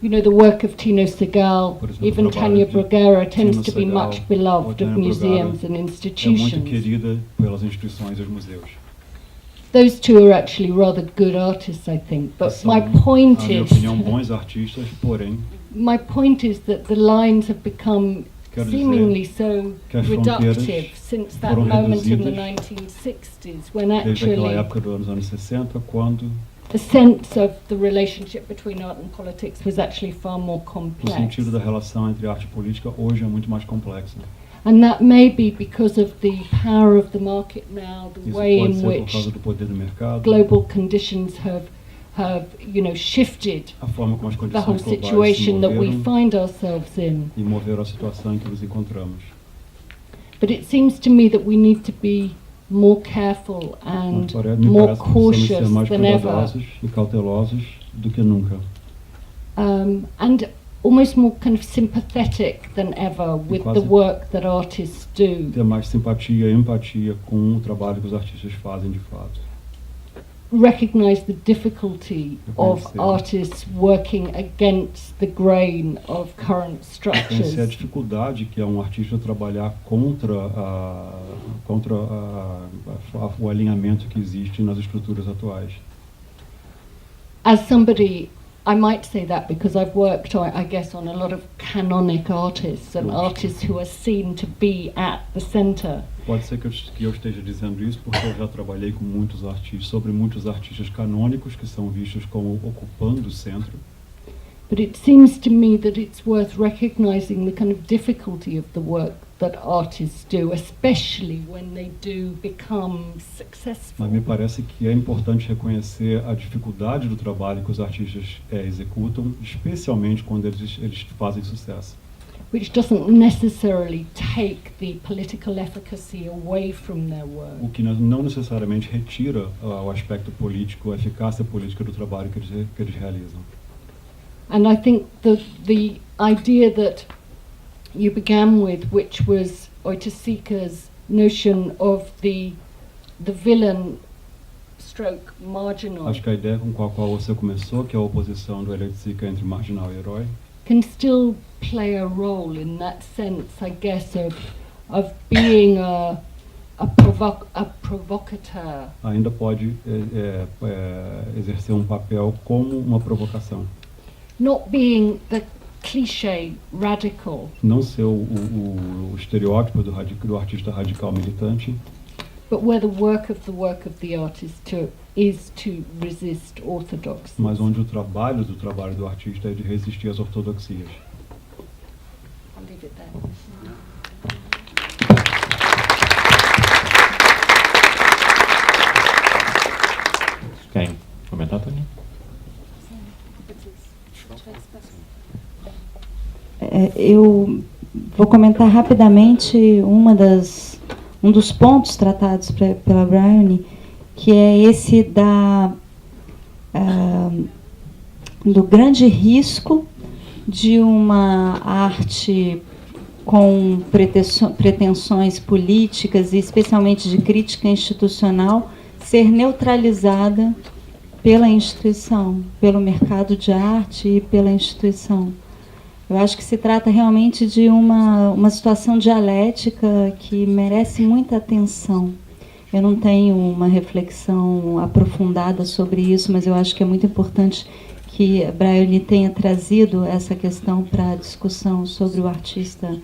You know, the work of Tino Segal, Por exemplo, even o trabalho Tanya de Bruguera, tends Tino to be Segal, much beloved ou of Tânia museums Bruguera, and É muito institutions. querida pelas instituições e os museus. Those two are actually rather good artists, I think. But São, my point na minha is, opinião, bons artistas, porém, my point is that the lines have become Quero dizer seemingly so que as fronteiras reductive since that foram moment in the reduzidas 1960s, when desde aquela actually época dos anos 60, quando the sense of the relationship between art and politics was actually far more o complex. sentido da relação entre arte e política hoje é muito mais complexo. And that may be because of the power of the market now, the Isso way pode in ser por which causa do poder do mercado, global conditions have shifted a forma como as the whole condições globais se situation that we moveram find ourselves in. e moveram a situação em que nos encontramos. But it seems to me that we need to be more careful and Me more parece que precisamos ser cautious mais than ever, cuidadosos e cautelosos do que nunca. and almost more kind of sympathetic than ever with the quase- work that artists do. Ter mais simpatia e empatia com o trabalho que os artistas fazem de fato. Recognize the difficulty of Reconhecer. artists working against the grain of current structures. Conhecer a dificuldade que é um artista trabalhar contra o alinhamento que existe nas estruturas atuais. As somebody, I might say that because I've worked, I guess, on a lot of canonic artists and artists who are seen to be at the centre. Pode ser que eu esteja dizendo isso porque eu já trabalhei com muitos artistas, sobre muitos artistas canônicos que são vistos como ocupando o centro. But it seems to me that it's worth recognizing the kind of difficulty of the work that artists do, especially when they do become successful. Mas me parece que é importante reconhecer a dificuldade do trabalho que os artistas executam, especialmente quando eles fazem sucesso. Which doesn't necessarily take the political efficacy away from their work. O que não necessariamente retira o aspecto político, a eficácia política do trabalho que eles realizam. And I think the idea that you began with, which was Oiticica's notion of the villain stroke marginal, Acho que a ideia com a qual você começou, que é a oposição do Oiticica entre marginal e herói, can still play a role in that sense, I guess, of being a provocateur. ainda pode exercer um papel como uma provocação. Not being the cliché radical, Não ser o estereótipo do artista radical militante, but where the work of the artist is to resist orthodoxy. mas onde o trabalho do artista é de resistir às ortodoxias. I'll leave it there. Querem comentar, Tânia? Eu vou comentar rapidamente um dos pontos tratados pela Bryony, que é esse do grande risco de uma arte com pretensões políticas e especialmente de crítica institucional ser neutralizada pela instituição, pelo mercado de arte e pela instituição. Eu acho que se trata realmente de uma situação dialética que merece muita atenção. Eu não tenho uma reflexão aprofundada sobre isso, mas eu acho que é muito importante que a Bryony tenha trazido essa questão para a discussão sobre o artista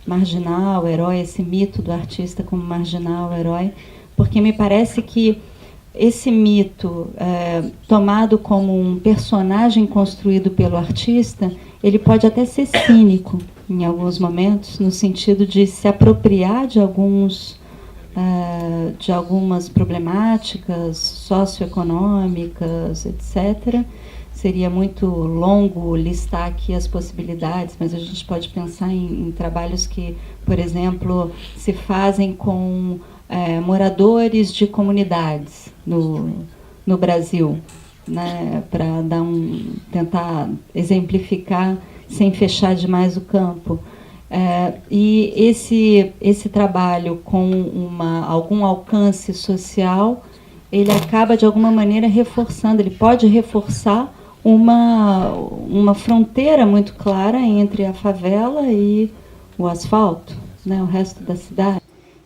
marginal, herói, esse mito do artista como marginal, herói, porque me parece que esse mito, tomado como um personagem construído pelo artista, ele pode até ser cínico em alguns momentos, no sentido de se apropriar de algumas problemáticas socioeconômicas, etc. Seria muito longo listar aqui as possibilidades, mas a gente pode pensar em trabalhos que, por exemplo, se fazem com moradores de comunidades no Brasil, né, para tentar exemplificar sem fechar demais o campo. E esse trabalho com algum alcance social, ele acaba de alguma maneira reforçando, ele pode reforçar uma fronteira muito clara entre a favela e o asfalto, né, o resto da cidade.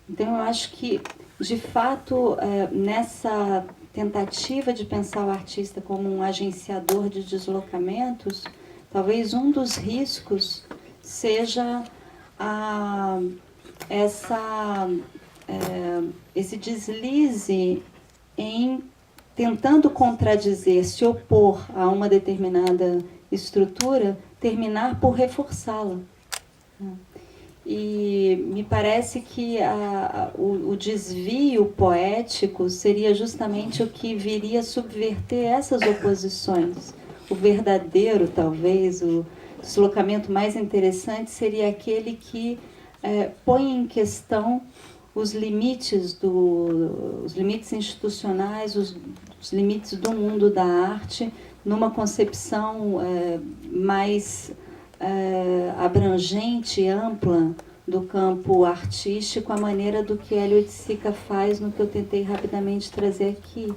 Então eu acho que, de fato, nessa tentativa de pensar o artista como um agenciador de deslocamentos, talvez um dos riscos seja esse deslize em tentando contradizer, se opor a uma determinada estrutura, terminar por reforçá-la. E me parece que o desvio poético seria justamente o que viria a subverter essas oposições. O verdadeiro, talvez, o deslocamento mais interessante seria aquele que põe em questão os limites institucionais, os limites do mundo da arte, numa concepção mais abrangente e ampla do campo artístico, a maneira do que Hélio Oiticica faz no que eu tentei rapidamente trazer aqui.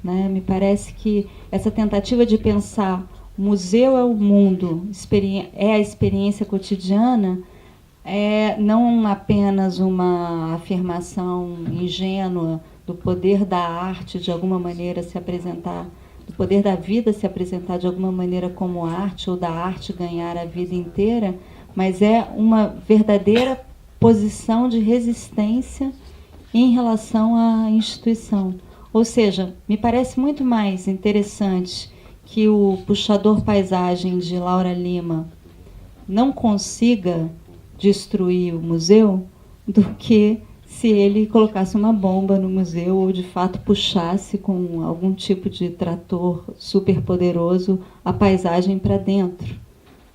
Né? Me parece que essa tentativa de pensar o museu é o mundo, é a experiência cotidiana, não apenas uma afirmação ingênua do poder da arte de alguma maneira se apresentar, do poder da vida se apresentar de alguma maneira como arte, ou da arte ganhar a vida inteira, mas é uma verdadeira posição de resistência em relação à instituição. Ou seja, me parece muito mais interessante que o puxador paisagem de Laura Lima não consiga destruir o museu do que se ele colocasse uma bomba no museu ou, de fato, puxasse com algum tipo de trator superpoderoso a paisagem para dentro.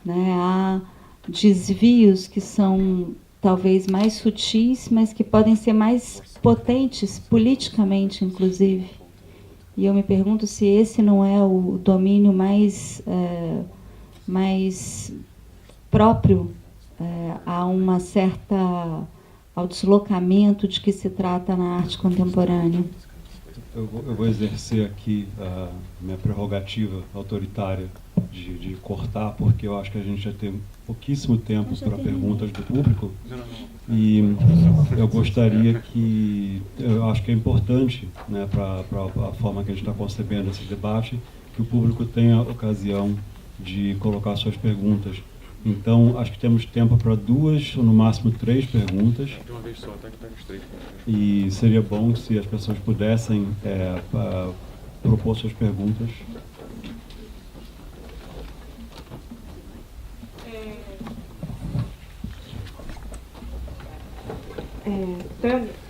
Né? Há desvios que são talvez mais sutis, mas que podem ser mais potentes politicamente, inclusive. E eu me pergunto se esse não é o domínio mais próprio ao deslocamento de que se trata na arte contemporânea. Eu vou exercer aqui a minha prerrogativa autoritária de cortar, porque eu acho que a gente já tem pouquíssimo tempo para perguntas do público. E eu gostaria eu acho que é importante, né, para a forma que a gente está concebendo esse debate, que o público tenha ocasião de colocar suas perguntas. Então, acho que temos tempo para 2, ou no máximo 3 perguntas. De uma vez só, até que pega os 3. E seria bom se as pessoas pudessem propor suas perguntas.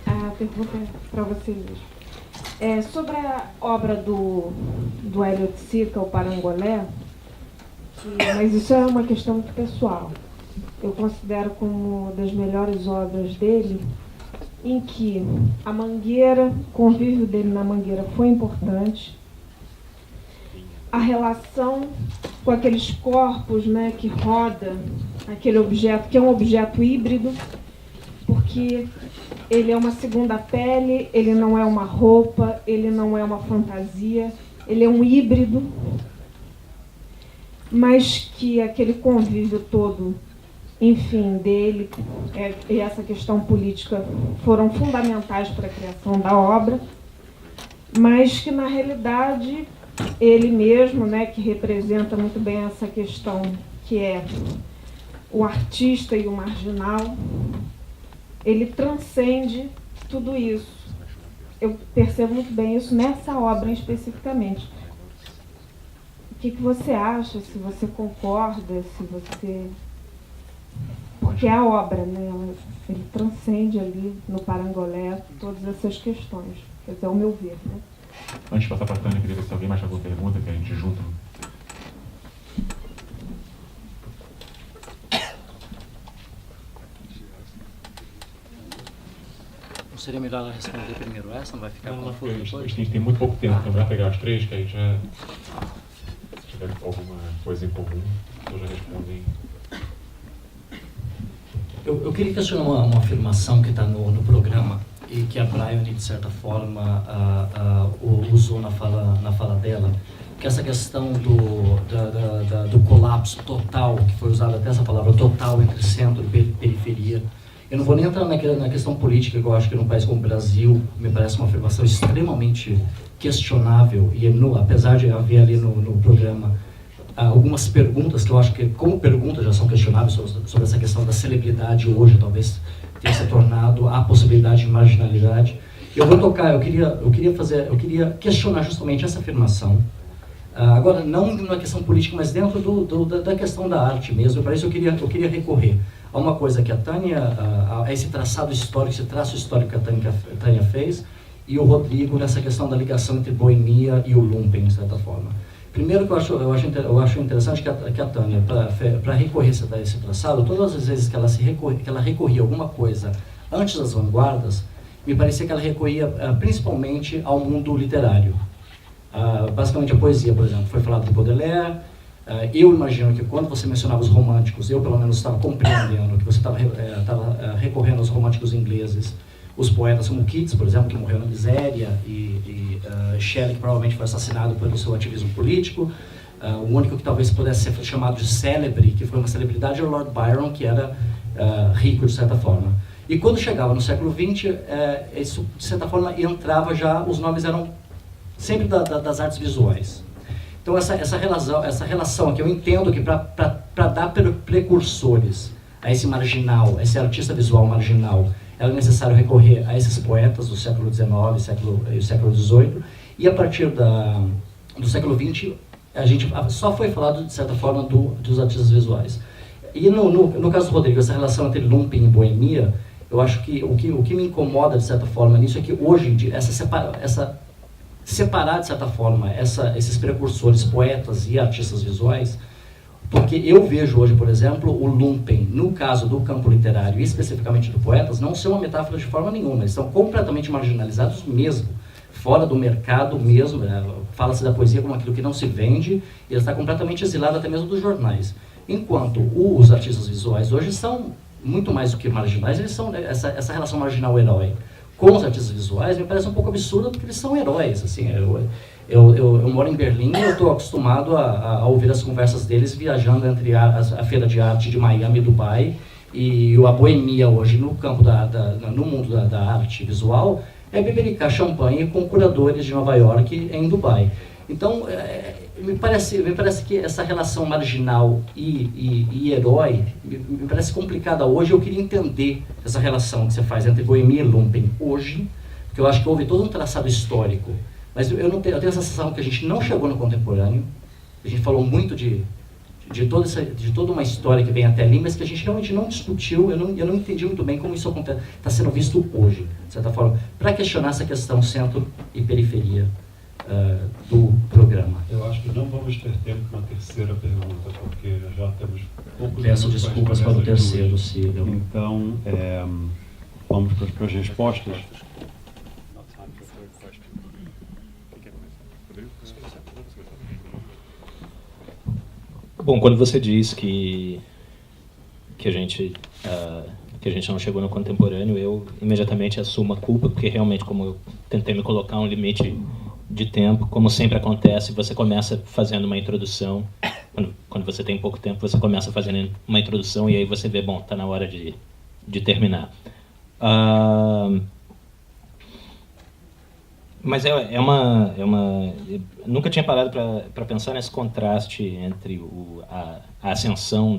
A pergunta é para você mesmo. Sobre a obra do Hélio Oiticica, o Parangolé, mas isso é uma questão muito pessoal. Eu considero como das melhores obras dele, em que a Mangueira, o convívio dele na Mangueira foi importante, a relação com aqueles corpos, né, que roda aquele objeto, que é um objeto híbrido, porque ele é uma segunda pele, ele não é uma roupa, ele não é uma fantasia, ele é um híbrido, mas que aquele convívio todo, enfim, dele e essa questão política foram fundamentais para a criação da obra, mas que, na realidade, ele mesmo, né, que representa muito bem essa questão que é o artista e o marginal, ele transcende tudo isso. Eu percebo muito bem isso nessa obra especificamente. O que você acha, se você concorda, se você... Porque a obra, né, ele transcende ali no Parangolé todas essas questões. Quer dizer, ao meu ver, né? Antes de passar para a Tânia, queria ver se alguém mais alguma pergunta que a gente junta. seria melhor ela responder primeiro essa, não vai ficar confuso depois? A gente tem muito pouco tempo, então vai pegar as três, que aí já... Se tiver alguma coisa em comum, eu já respondo. Eu queria questionar uma afirmação que está no programa e que a Brian, de certa forma, usou na fala dela, que essa questão do colapso total, que foi usada até essa palavra, total entre centro e periferia. Eu não vou nem entrar na questão política, que eu acho que num país como o Brasil, me parece uma afirmação extremamente questionável, e apesar de haver ali no programa algumas perguntas que eu acho que, como perguntas, já são questionáveis sobre essa questão da celebridade hoje, talvez tenha se tornado a possibilidade de marginalidade. Eu vou tocar, eu queria questionar justamente essa afirmação. Agora, não na questão política, mas dentro da questão da arte mesmo. Para isso eu queria recorrer a uma coisa que a Tânia, a esse traço histórico que a Tânia fez, e o Rodrigo nessa questão da ligação entre boemia e o lumpen, de certa forma. Primeiro que eu acho interessante que a Tânia, para recorrer a esse traçado, todas as vezes que ela recorria a alguma coisa antes das vanguardas, me parecia que ela recorria principalmente ao mundo literário. Basicamente a poesia, por exemplo, foi falado de Baudelaire. Eu imagino que quando você mencionava os românticos, eu pelo menos estava compreendendo que você estava recorrendo aos românticos ingleses, os poetas como Keats, por exemplo, que morreu na miséria, e Shelley, que provavelmente foi assassinado pelo seu ativismo político. O único que talvez pudesse ser chamado de célebre, que foi uma celebridade, era o Lord Byron, que era rico de certa forma. E quando chegava no século XX, isso de certa forma entrava já, os nomes eram sempre das artes visuais. Então essa relação que eu entendo que para dar precursores a esse marginal, a esse artista visual marginal, era necessário recorrer a esses poetas do século XIX e século XVIII, e a partir do século XX a gente só foi falado de certa forma dos artistas visuais. E no caso do Rodrigo, essa relação entre lumpen e boemia, eu acho que o que me incomoda de certa forma nisso é que hoje em dia separar de certa forma esses precursores, poetas e artistas visuais, porque eu vejo hoje, por exemplo, o lumpen, no caso do campo literário e especificamente do poetas, não ser uma metáfora de forma nenhuma, eles estão completamente marginalizados mesmo, fora do mercado mesmo, fala-se da poesia como aquilo que não se vende, e ele está completamente exilado até mesmo dos jornais. Enquanto os artistas visuais hoje são muito mais do que marginais, eles são essa relação marginal-herói. Com os artistas visuais me parece um pouco absurdo, porque eles são heróis, assim, eu moro em Berlim e eu estou acostumado a ouvir as conversas deles viajando entre a Feira de Arte de Miami e Dubai, e a boemia hoje no campo no mundo da arte visual é bebericar champanhe com curadores de Nova York em Dubai. Então, me parece que essa relação marginal e herói me parece complicada hoje. Eu queria entender essa relação que você faz entre boemia e lumpen hoje, porque eu acho que houve todo um traçado histórico. Mas eu tenho a sensação que a gente não chegou no contemporâneo. A gente falou muito de toda uma história que vem até ali, mas que a gente realmente não discutiu. Eu não entendi muito bem como isso está sendo visto hoje, de certa forma, para questionar essa questão centro e periferia do programa. Eu acho que não vamos ter tempo para uma terceira pergunta, porque já temos poucos Peço minutos desculpas para o terceiro, se eu... Então, vamos para as respostas. Bom, quando você diz que a gente não chegou no contemporâneo, eu imediatamente assumo a culpa, porque realmente, como eu tentei me colocar um limite de tempo, como sempre acontece, você começa fazendo uma introdução, quando você tem pouco tempo, você começa fazendo uma introdução e aí você vê, bom, está na hora de terminar. Mas eu nunca tinha parado para pensar nesse contraste entre a ascensão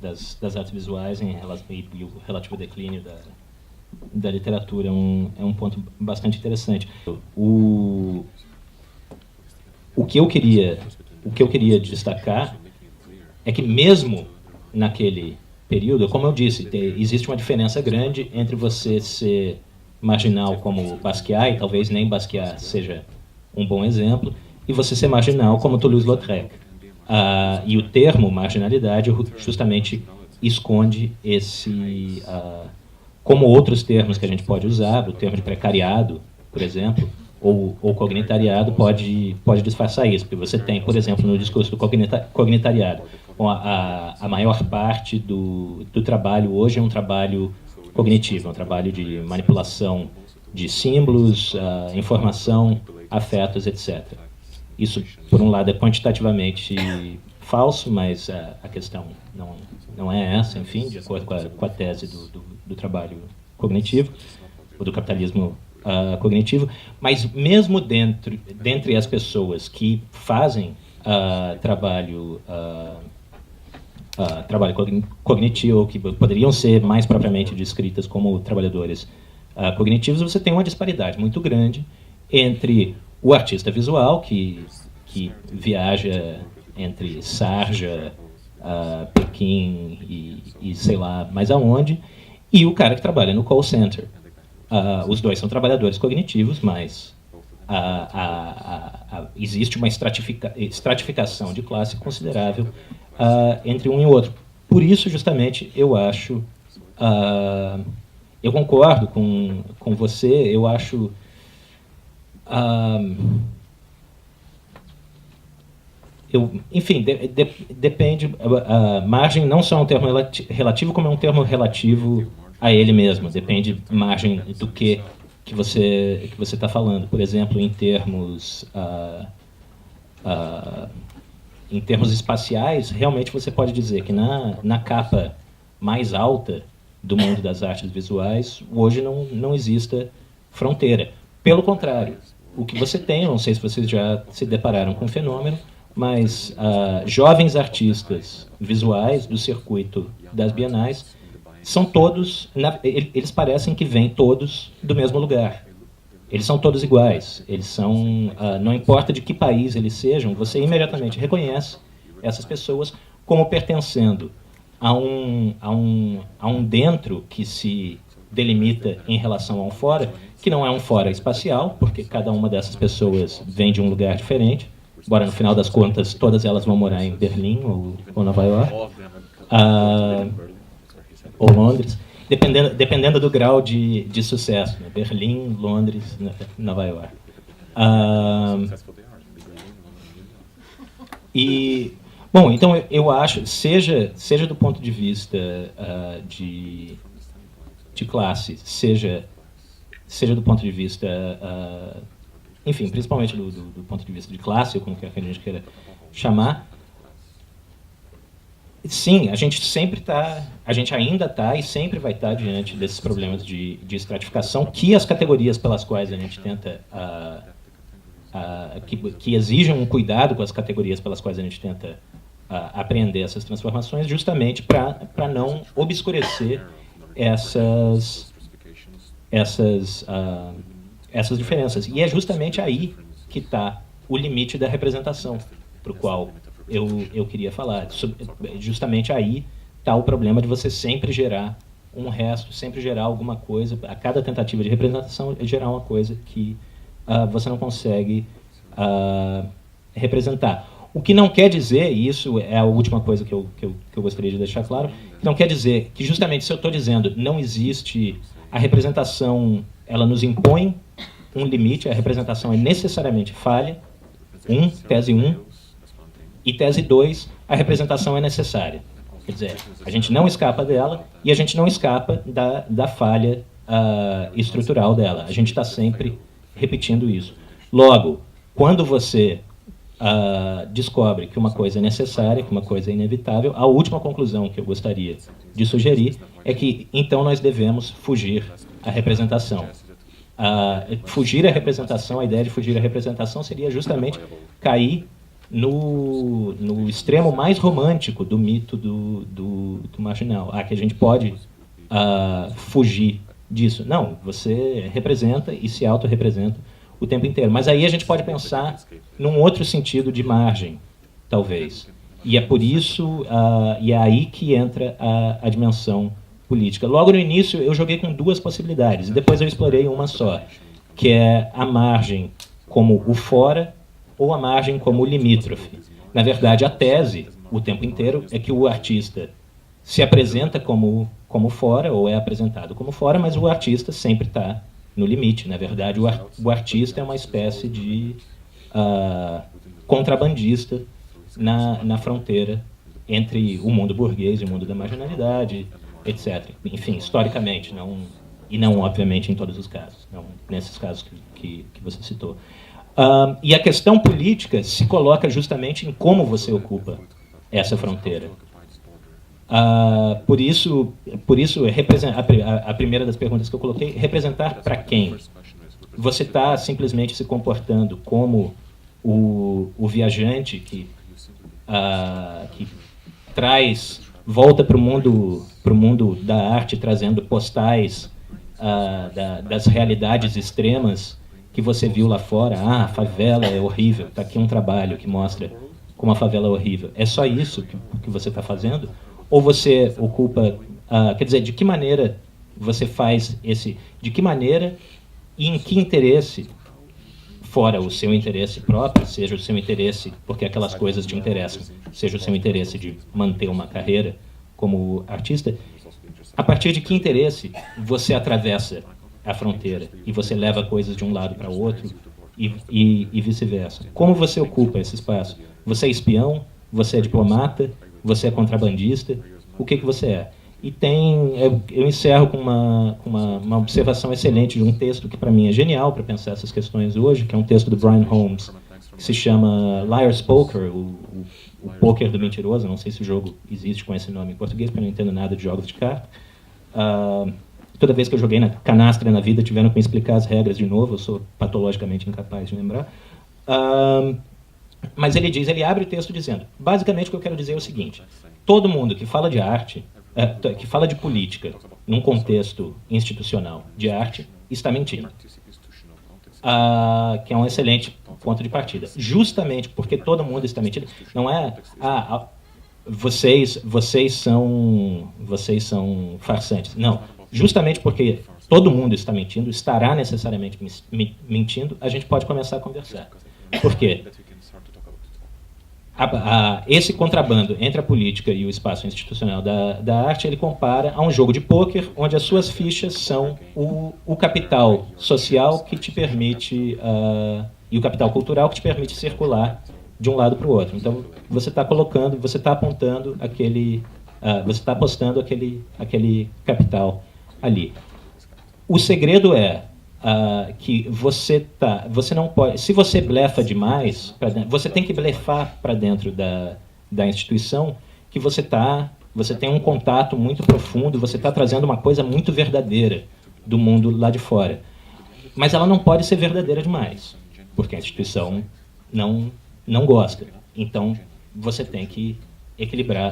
das artes visuais e o relativo declínio da literatura. É um ponto bastante interessante. O que eu queria destacar é que mesmo naquele período, como eu disse, existe uma diferença grande entre você ser marginal como Basquiat, e talvez nem Basquiat seja um bom exemplo, e você ser marginal como Toulouse-Lautrec. E o termo marginalidade justamente esconde como outros termos que a gente pode usar, o termo de precariado, por exemplo, ou cognitariado pode disfarçar isso, porque você tem, por exemplo, no discurso do cognitariado, a maior parte do trabalho hoje é um trabalho cognitivo, é um trabalho de manipulação de símbolos, informação, afetos, etc. Isso, por um lado, é quantitativamente falso, mas a questão não é essa, enfim, de acordo com a tese do trabalho cognitivo, ou do capitalismo cognitivo. Mas mesmo dentre as pessoas que fazem trabalho cognitivo, ou que poderiam ser mais propriamente descritas como trabalhadores cognitivos, você tem uma disparidade muito grande entre o artista visual, que viaja entre Sharjah, Pequim e sei lá mais aonde, e o cara que trabalha no call center. Os dois são trabalhadores cognitivos, mas existe uma estratificação de classe considerável entre um e o outro. Por isso, justamente, eu acho... eu concordo com você, eu acho... enfim, depende... margem não só é um termo relativo, como é um termo relativo a ele mesmo. Depende margem do que você está falando. Por exemplo, em termos espaciais, realmente você pode dizer que na capa mais alta do mundo das artes visuais, hoje não exista fronteira. Pelo contrário, o que você tem, eu não sei se vocês já se depararam com o fenômeno, mas jovens artistas visuais do circuito das bienais são todos, eles parecem que vêm todos do mesmo lugar. Eles são todos iguais. Eles são, não importa de que país eles sejam, você imediatamente reconhece essas pessoas como pertencendo a um dentro que se delimita em relação a um fora, que não é um fora espacial, porque cada uma dessas pessoas vem de um lugar diferente, embora no final das contas todas elas vão morar em Berlim ou Nova York, ou Londres, dependendo do grau de sucesso, né? Berlim, Londres, Nova York. Bom, então eu acho, seja do ponto de vista de classe, seja do ponto de vista, enfim, principalmente do ponto de vista de classe, ou como quer que a gente queira chamar, sim, a gente ainda está e sempre vai estar diante desses problemas de estratificação que as categorias pelas quais a gente tenta, que exigem um cuidado com as categorias pelas quais a gente tenta apreender essas transformações, justamente para não obscurecer essas diferenças. E é justamente aí que está o limite da representação, para o qual eu queria falar. Justamente aí está o problema de você sempre gerar um resto, sempre gerar alguma coisa, a cada tentativa de representação, gerar uma coisa que você não consegue representar. O que não quer dizer, e isso é a última coisa que eu gostaria de deixar claro, não quer dizer que justamente se eu estou dizendo não existe a representação, ela nos impõe um limite, a representação é necessariamente falha, tese 1, e tese 2, a representação é necessária. Quer dizer, a gente não escapa dela e a gente não escapa da falha estrutural dela. A gente está sempre repetindo isso. Logo, quando você descobre que uma coisa é necessária, que uma coisa é inevitável, a última conclusão que eu gostaria de sugerir é que, então, nós devemos fugir à representação. Fugir à representação, a ideia de fugir à representação seria justamente cair no extremo mais romântico do mito do marginal. Que a gente pode fugir disso. Não, você representa e se autorrepresenta o tempo inteiro. Mas aí a gente pode pensar num outro sentido de margem, talvez. E é por isso, e é aí que entra a dimensão política. Logo no início, eu joguei com duas possibilidades, e depois eu explorei uma só, que é a margem como o fora ou a margem como o limítrofe. Na verdade, a tese, o tempo inteiro, é que o artista se apresenta como fora, ou é apresentado como fora, mas o artista sempre está no limite. Na verdade, o artista é uma espécie de contrabandista na fronteira entre o mundo burguês e o mundo da marginalidade, etc. Enfim, historicamente, e não, obviamente, em todos os casos, não nesses casos que você citou. E a questão política se coloca justamente em como você ocupa essa fronteira. Por isso a primeira das perguntas que eu coloquei, representar para quem? Você está simplesmente se comportando como o viajante que volta para o mundo da arte, trazendo postais das realidades extremas que você viu lá fora. A favela é horrível, está aqui um trabalho que mostra como a favela é horrível. É só isso que você está fazendo? Ou você ocupa... quer dizer, de que maneira você faz de que maneira e em que interesse, fora o seu interesse próprio, seja o seu interesse porque aquelas coisas te interessam, seja o seu interesse de manter uma carreira como artista, a partir de que interesse você atravessa a fronteira e você leva coisas de um lado para o outro e vice-versa? Como você ocupa esse espaço? Você é espião? Você é diplomata? Você é contrabandista? O que você é? E eu encerro com uma observação excelente de um texto que para mim é genial para pensar essas questões hoje, que é um texto do Brian Holmes, que se chama Liar's Poker, o poker do mentiroso. Não sei se o jogo existe com esse nome em português, porque eu não entendo nada de jogos de carta. Toda vez que eu joguei na canastra na vida, tiveram que me explicar as regras de novo, eu sou patologicamente incapaz de lembrar. Mas ele abre o texto dizendo, basicamente o que eu quero dizer é o seguinte: todo mundo que fala de arte, que fala de política num contexto institucional de arte, está mentindo. Que é um excelente ponto de partida. Justamente porque todo mundo está mentindo, não é vocês são farsantes. Não, justamente porque todo mundo está mentindo, estará necessariamente mentindo, a gente pode começar a conversar. Por quê? Esse contrabando entre a política e o espaço institucional da arte, ele compara a um jogo de pôquer, onde as suas fichas são o capital social que te permite, e o capital cultural que te permite circular de um lado para o outro. Então, você está colocando, você está apontando você está apostando aquele capital ali. O segredo é que você não pode, se você blefa demais, você tem que blefar para dentro da instituição, que você tem um contato muito profundo, você está trazendo uma coisa muito verdadeira do mundo lá de fora. Mas ela não pode ser verdadeira demais, porque a instituição não gosta. Então, você tem que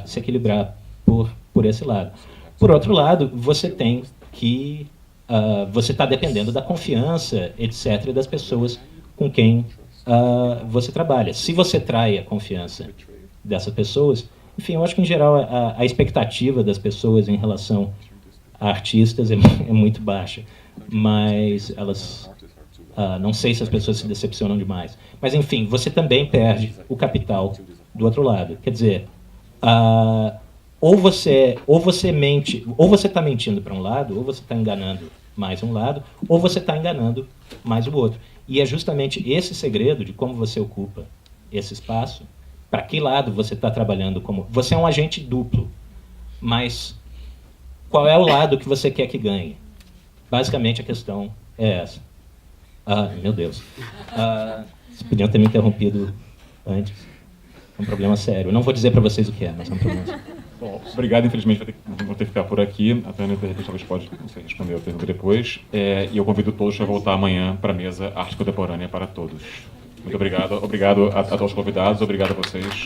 se equilibrar por esse lado. Por outro lado, você tem que... você está dependendo da confiança, etc., das pessoas com quem você trabalha. Se você trai a confiança dessas pessoas... Enfim, eu acho que, em geral, a expectativa das pessoas em relação a artistas é muito baixa. Mas elas... não sei se as pessoas se decepcionam demais. Mas, enfim, você também perde o capital do outro lado. Quer dizer, ou você mente, ou você está mentindo para um lado, ou você está enganando mais um lado, ou você está enganando mais o outro. E é justamente esse segredo de como você ocupa esse espaço, para que lado você está trabalhando como... Você é um agente duplo, mas qual é o lado que você quer que ganhe? Basicamente a questão é essa. Meu Deus. Vocês podiam ter me interrompido antes. É um problema sério. Eu não vou dizer para vocês o que é, mas é um problema sério. Bom, obrigado. Infelizmente vou ter que ficar por aqui. A Tânia, de repente, talvez pode responder a pergunta depois. E eu convido todos a voltar amanhã para a mesa Arte Contemporânea para Todos. Muito obrigado. Obrigado a todos os convidados. Obrigado a vocês.